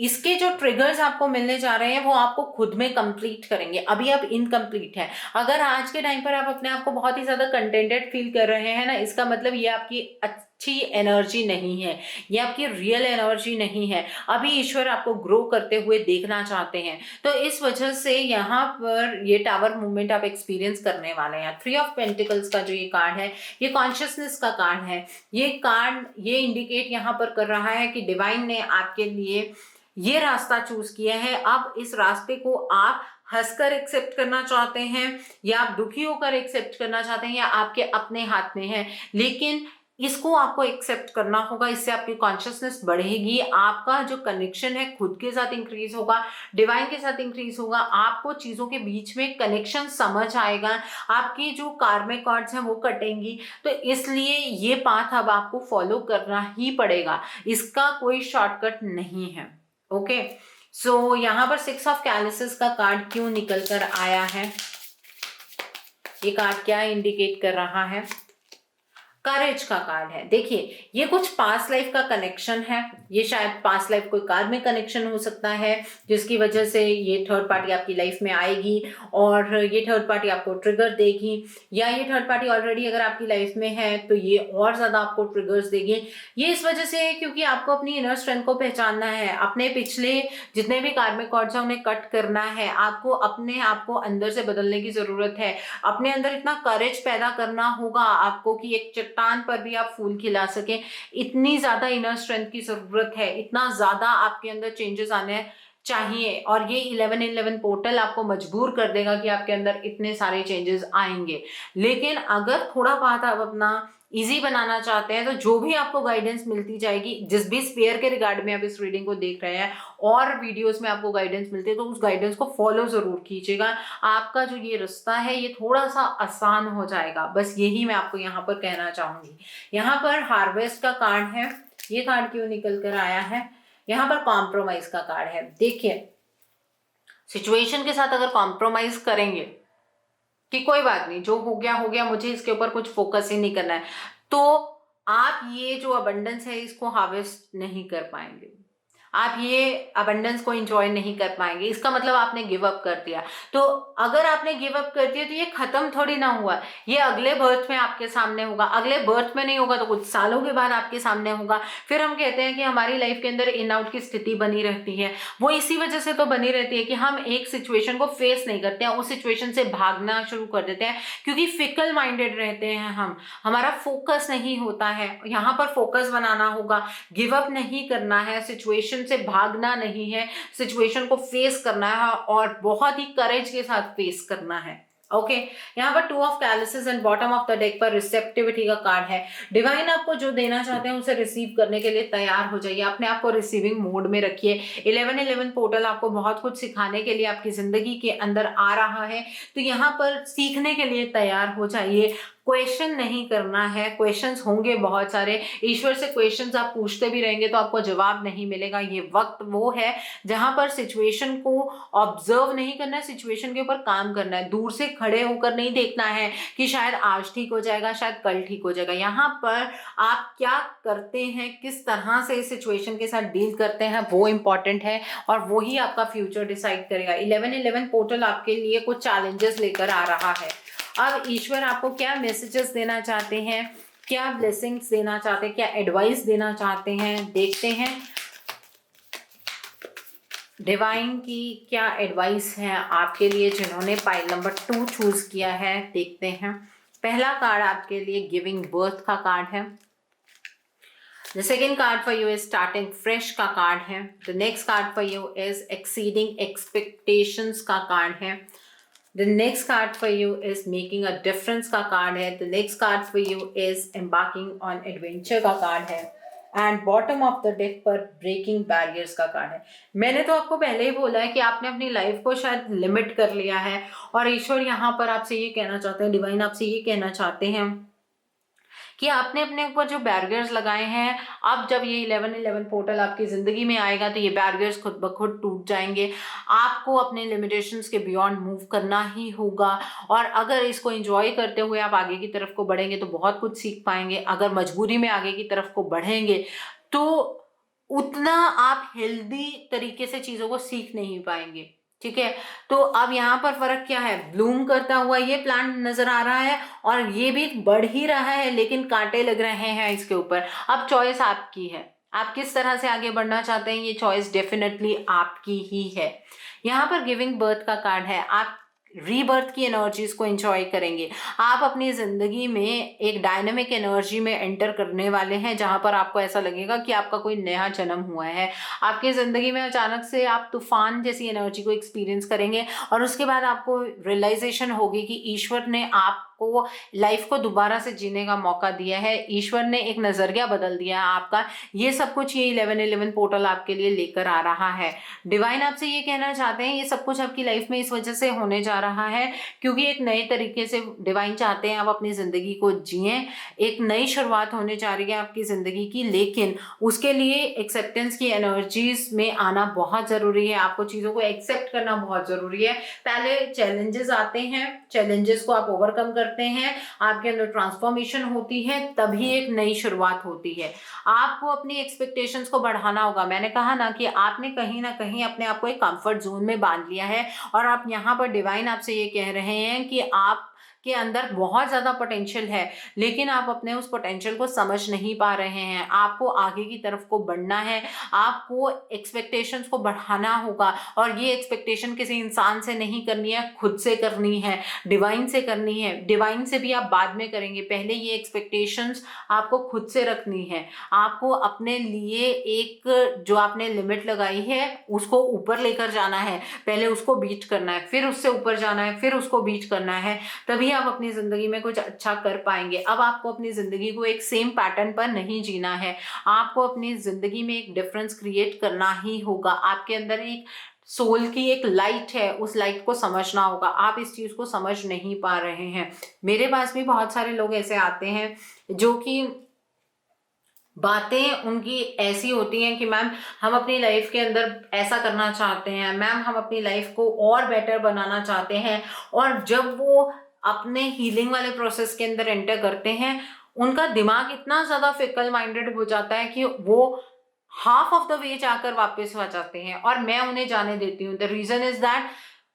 इसके जो ट्रिगर्स आपको मिलने जा रहे हैं वो आपको खुद में कंप्लीट करेंगे। अभी आप इनकम्प्लीट है। अगर आज के टाइम पर आप अपने आप को बहुत ही ज्यादा कंटेंटेड फील कर रहे हैं ना, इसका मतलब ये आपकी अच्छी एनर्जी नहीं है, ये आपकी रियल एनर्जी नहीं है। अभी ईश्वर आपको ग्रो करते हुए देखना चाहते हैं, तो इस वजह से यहाँ पर ये टावर मूवमेंट आप एक्सपीरियंस करने वाले हैं। 3 ऑफ पेंटिकल्स का जो ये कार्ड है ये कॉन्शियसनेस का कार्ड है। ये कार्ड ये इंडिकेट यहाँ पर कर रहा है कि डिवाइन ने आपके लिए ये रास्ता चूज किया है। अब इस रास्ते को आप हंसकर एक्सेप्ट करना चाहते हैं या आप दुखी होकर एक्सेप्ट करना चाहते हैं, या आपके अपने हाथ में है, लेकिन इसको आपको एक्सेप्ट करना होगा। इससे आपकी कॉन्शियसनेस बढ़ेगी, आपका जो कनेक्शन है खुद के साथ इंक्रीज होगा, डिवाइन के साथ इंक्रीज होगा, आपको चीजों के बीच में कनेक्शन समझ आएगा, आपकी जो कार्मिक कॉर्ड्स हैं वो कटेंगी। तो इसलिए ये पाथ अब आपको फॉलो करना ही पड़ेगा, इसका कोई शॉर्टकट नहीं है। ओके, सो यहाँ पर 6 ऑफ कैलिसेस का कार्ड क्यों निकल कर आया है, ये कार्ड क्या इंडिकेट कर रहा है, करेज का कार्ड है। देखिए, ये कुछ पास्ट लाइफ का कनेक्शन है, ये शायद पास्ट लाइफ कोई कार्मिक कनेक्शन हो सकता है जिसकी वजह से ये थर्ड पार्टी आपकी लाइफ में आएगी और ये थर्ड पार्टी आपको ट्रिगर देगी, या ये थर्ड पार्टी ऑलरेडी अगर आपकी लाइफ में है तो ये और ज्यादा आपको ट्रिगर्स देगी। ये इस वजह से है क्योंकि आपको अपनी इनर स्ट्रेंथ को पहचानना है, अपने पिछले जितने भी कार्मिक कॉर्ड्स हैं उन्हें कट करना है, आपको अपने आप को अंदर से बदलने की जरूरत है, अपने अंदर इतना करेज पैदा करना होगा आपको कि एक चट्टान पर भी आप फूल खिला सके। इतनी ज्यादा इनर स्ट्रेंथ की जरूरत है, इतना ज्यादा आपके अंदर चेंजेस आने चाहिए, और ये 11-11 पोर्टल आपको मजबूर कर देगा कि आपके अंदर इतने सारे चेंजेस आएंगे। लेकिन अगर थोड़ा बहुत आप अपना इजी बनाना चाहते हैं तो जो भी आपको गाइडेंस मिलती जाएगी, जिस भी स्फीयर के रिगार्ड में आप इस रीडिंग को देख रहे हैं और वीडियोस में आपको गाइडेंस मिलती है, तो उस गाइडेंस को फॉलो जरूर कीजिएगा। आपका जो ये रास्ता है ये थोड़ा सा आसान हो जाएगा, बस यही मैं आपको यहाँ पर कहना चाहूंगी। यहाँ पर हार्वेस्ट का कार्ड है, ये कार्ड क्यों निकल कर आया है? यहाँ पर कॉम्प्रोमाइज का कार्ड है। देखिए, सिचुएशन के साथ अगर कॉम्प्रोमाइज करेंगे कि कोई बात नहीं, जो हो गया हो गया, मुझे इसके ऊपर कुछ फोकस ही नहीं करना है, तो आप ये जो अबंडेंस है इसको हार्वेस्ट नहीं कर पाएंगे, आप ये अबंडेंस को एंजॉय नहीं कर पाएंगे। इसका मतलब आपने गिव अप कर दिया। तो अगर आपने गिव अप कर दिया तो ये खत्म थोड़ी ना हुआ, ये अगले बर्थ में आपके सामने होगा। अगले बर्थ में नहीं होगा तो कुछ सालों के बाद आपके सामने होगा। फिर हम कहते हैं कि हमारी लाइफ के अंदर इन आउट की स्थिति बनी रहती है, वो इसी वजह से तो बनी रहती है कि हम एक सिचुएशन को फेस नहीं करते हैं, उस सिचुएशन से भागना शुरू कर देते हैं, क्योंकि फिकल माइंडेड रहते हैं हम, हमारा फोकस नहीं होता है। यहाँ पर फोकस बनाना होगा, गिव अप नहीं करना है, सिचुएशन से भागना नहीं है, सिचुएशन को फेस करना है और बहुत ही करेज के साथ फेस करना है। ओके, यहाँ पर 2 of chalices and bottom of the deck पर रिसेप्टिविटी का कार्ड है। डिवाइन आपको जो देना चाहते हैं उसे रिसीव करने के लिए तैयार हो जाइए, अपने आप को रिसीविंग मोड में रखिए। 11-11 पोर्टल आपको बहुत कुछ सिखाने के लिए आपकी जिंदगी के अंदर आ रहा है, तो यहाँ पर सीखने के लिए तैयार हो जाइए। क्वेश्चन नहीं करना है, क्वेश्चंस होंगे बहुत सारे, ईश्वर से क्वेश्चंस आप पूछते भी रहेंगे तो आपको जवाब नहीं मिलेगा। ये वक्त वो है जहां पर सिचुएशन को ऑब्जर्व नहीं करना है, सिचुएशन के ऊपर काम करना है। दूर से खड़े होकर नहीं देखना है कि शायद आज ठीक हो जाएगा, शायद कल ठीक हो जाएगा। यहाँ पर आप क्या करते हैं, किस तरह से इस सिचुएशन के साथ डील करते हैं, वो इंपॉर्टेंट है और वही आपका फ्यूचर डिसाइड करेगा। 11-11 पोर्टल आपके लिए कुछ चैलेंजेस लेकर आ रहा है। अब ईश्वर आपको क्या मैसेजेस देना चाहते हैं, क्या ब्लेसिंग्स देना चाहते हैं, क्या एडवाइस देना चाहते हैं, देखते हैं डिवाइन की क्या एडवाइस है आपके लिए, जिन्होंने पाइल नंबर 2 चूज किया है। देखते हैं, पहला कार्ड आपके लिए गिविंग बर्थ का कार्ड है। The second card for you is starting fresh का कार्ड है। The next card for you is exceeding expectations का कार्ड है। The next card for you is making a difference का card है। The next card for you is embarking on adventure का card है। And bottom of the deck पर breaking barriers का card है। मैंने तो आपको पहले ही बोला है कि आपने अपनी लाइफ को शायद लिमिट कर लिया है और ईश्वर यहाँ पर आपसे ये कहना चाहते हैं, डिवाइन आपसे ये कहना चाहते हैं कि आपने अपने ऊपर जो बैरियर्स लगाए हैं, अब जब ये 11-11 पोर्टल आपकी ज़िंदगी में आएगा तो ये बैरियर्स खुद ब खुद टूट जाएंगे। आपको अपने लिमिटेशंस के बियॉन्ड मूव करना ही होगा और अगर इसको एंजॉय करते हुए आप आगे की तरफ को बढ़ेंगे तो बहुत कुछ सीख पाएंगे। अगर मजबूरी में आगे की तरफ को बढ़ेंगे तो उतना आप हेल्दी तरीके से चीज़ों को सीख नहीं पाएंगे। ठीक है, तो अब यहाँ पर फर्क क्या है, ब्लूम करता हुआ ये प्लांट नजर आ रहा है और ये भी बढ़ ही रहा है लेकिन कांटे लग रहे हैं इसके ऊपर। अब चॉइस आपकी है, आप किस तरह से आगे बढ़ना चाहते हैं, ये चॉइस डेफिनेटली आपकी ही है। यहाँ पर गिविंग बर्थ का कार्ड है, आप रीबर्थ की एनर्जीज को एंजॉय करेंगे। आप अपनी ज़िंदगी में एक डायनामिक एनर्जी में एंटर करने वाले हैं जहां पर आपको ऐसा लगेगा कि आपका कोई नया जन्म हुआ है। आपकी ज़िंदगी में अचानक से आप तूफान जैसी एनर्जी को एक्सपीरियंस करेंगे और उसके बाद आपको रियलाइजेशन होगी कि ईश्वर ने आपको लाइफ को दोबारा से जीने का मौका दिया है, ईश्वर ने एक नज़रिया बदल दिया है आपका। ये सब कुछ ये 11-11 पोर्टल आपके लिए लेकर आ रहा है। डिवाइन आपसे ये कहना चाहते हैं ये सब कुछ आपकी लाइफ में इस वजह से होने जा रहा है क्योंकि एक नए तरीके से डिवाइन चाहते हैं आप अपनी ज़िंदगी को जिएं। एक नई शुरुआत होने जा रही है आपकी ज़िंदगी की, लेकिन उसके लिए एक्सेप्टेंस की एनर्जीज में आना बहुत ज़रूरी है। आपको चीज़ों को एक्सेप्ट करना बहुत ज़रूरी है। पहले चैलेंजेस आते हैं, चैलेंजेस को आप ओवरकम करते हैं, आपके अंदर ट्रांसफॉर्मेशन होती है, तभी एक नई शुरुआत होती है। आपको अपनी एक्सपेक्टेशंस को बढ़ाना होगा। मैंने कहा ना कि आपने कहीं ना कहीं अपने आप को एक कंफर्ट जोन में बांध लिया है और आप यहाँ पर डिवाइन आपसे ये कह रहे हैं कि आप के अंदर बहुत ज़्यादा पोटेंशियल है, लेकिन आप अपने उस पोटेंशियल को समझ नहीं पा रहे हैं। आपको आगे की तरफ को बढ़ना है, आपको एक्सपेक्टेशंस को बढ़ाना होगा, और ये एक्सपेक्टेशन किसी इंसान से नहीं करनी है, खुद से करनी है, डिवाइन से करनी है। डिवाइन से भी आप बाद में करेंगे, पहले ये एक्सपेक्टेशंस आपको खुद से रखनी है। आपको अपने लिए एक जो आपने लिमिट लगाई है उसको ऊपर लेकर जाना है, पहले उसको बीट करना है, फिर उससे ऊपर जाना है, फिर उसको बीट करना है, तभी आप अपनी जिंदगी में कुछ अच्छा कर पाएंगे। अब आपको अपनी जिंदगी को एक सेम पैटर्न पर नहीं जीना है, आपको अपनी जिंदगी में एक डिफरेंस क्रिएट करना ही होगा। आपके अंदर एक सोल की एक लाइट है, उस लाइट को समझना होगा। आप इस चीज को समझ नहीं पा रहे हैं। मेरे पास भी बहुत सारे लोग ऐसे आते हैं जो कि बातें उनकी ऐसी होती हैं कि मैम हम अपनी लाइफ के अंदर ऐसा करना चाहते हैं, मैम हम अपनी लाइफ को और बेटर बनाना चाहते हैं, और जब वो अपने हीलिंग वाले प्रोसेस के अंदर एंटर करते हैं, उनका दिमाग इतना ज्यादा फिकल माइंडेड हो जाता है कि वो हाफ ऑफ द वे जाकर वापस आ जाते हैं, और मैं उन्हें जाने देती हूँ। द रीजन इज दैट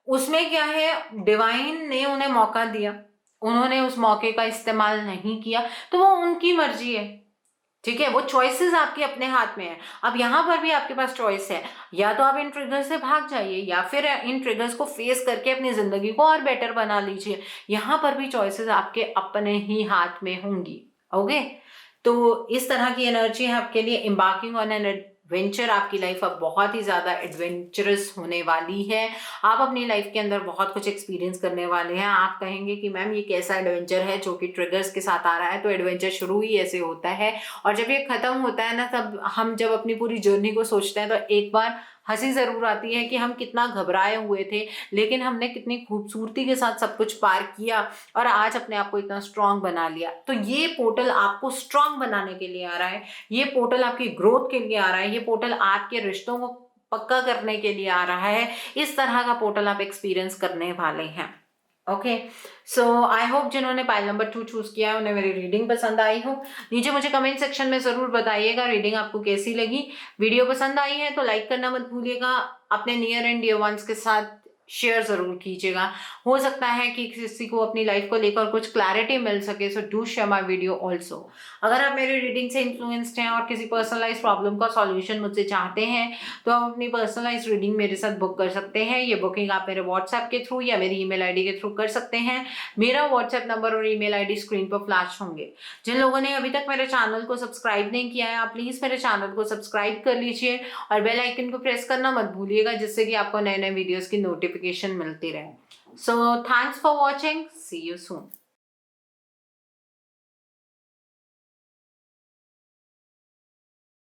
उसमें क्या है, डिवाइन ने उन्हें मौका दिया, उन्होंने उस मौके का इस्तेमाल नहीं किया, तो वो उनकी मर्जी है, ठीक है। वो चॉइसेस आपके अपने हाथ में है। अब यहाँ पर भी आपके पास चॉइस है, या तो आप इन ट्रिगर्स से भाग जाइए, या फिर इन ट्रिगर्स को फेस करके अपनी जिंदगी को और बेटर बना लीजिए। यहाँ पर भी चॉइसेस आपके अपने ही हाथ में होंगी। ओके, तो इस तरह की एनर्जी है आपके लिए। एम्बार्किंग ऑन एन एडवेंचर, आपकी लाइफ अब बहुत ही ज़्यादा एडवेंचरस होने वाली है। आप अपनी लाइफ के अंदर बहुत कुछ एक्सपीरियंस करने वाले हैं। आप कहेंगे कि मैम ये कैसा एडवेंचर है जो कि ट्रिगर्स के साथ आ रहा है। तो एडवेंचर शुरू ही ऐसे होता है, और जब ये खत्म होता है ना, तब हम जब अपनी पूरी जर्नी को सोचते हैं तो एक बार हंसी ज़रूर आती है कि हम कितना घबराए हुए थे, लेकिन हमने कितनी खूबसूरती के साथ सब कुछ पार किया, और आज अपने आप को इतना स्ट्रांग बना लिया। तो ये पोर्टल आपको स्ट्रांग बनाने के लिए आ रहा है, ये पोर्टल आपकी ग्रोथ के लिए आ रहा है, ये पोर्टल आपके रिश्तों को पक्का करने के लिए आ रहा है। इस तरह का पोर्टल आप एक्सपीरियंस करने वाले हैं। ओके, सो आई होप जिन्होंने पाइल नंबर 2 चूज किया है उन्हें मेरी रीडिंग पसंद आई हो। नीचे मुझे कमेंट सेक्शन में जरूर बताइएगा रीडिंग आपको कैसी लगी। वीडियो पसंद आई है तो लाइक करना मत भूलिएगा, अपने नियर एंड डियर वंस के साथ शेयर जरूर कीजिएगा। हो सकता है कि किसी को अपनी लाइफ को लेकर कुछ क्लैरिटी मिल सके, so do share my video also. अगर आप मेरी रीडिंग से इन्फ्लुएंस्ड हैं और किसी पर्सनलाइज प्रॉब्लम का सॉल्यूशन मुझसे चाहते हैं, तो आप अपनी पर्सनलाइज रीडिंग मेरे साथ बुक कर सकते हैं। ये बुकिंग आप मेरे व्हाट्सएप के थ्रू या मेरी ईमेल आईडी के थ्रू कर सकते हैं। मेरा व्हाट्सएप नंबर और ईमेल आईडी स्क्रीन पर फ्लैश होंगे। जिन लोगों ने अभी तक मेरे चैनल को सब्सक्राइब नहीं किया है, आप प्लीज मेरे चैनल को सब्सक्राइब कर लीजिए, और बेल आइकन को प्रेस करना मत भूलिएगा, जिससे कि आपको नए नए वीडियोस की नोटिफिकेशन मिलती रहे। So thanks for watching, see you soon.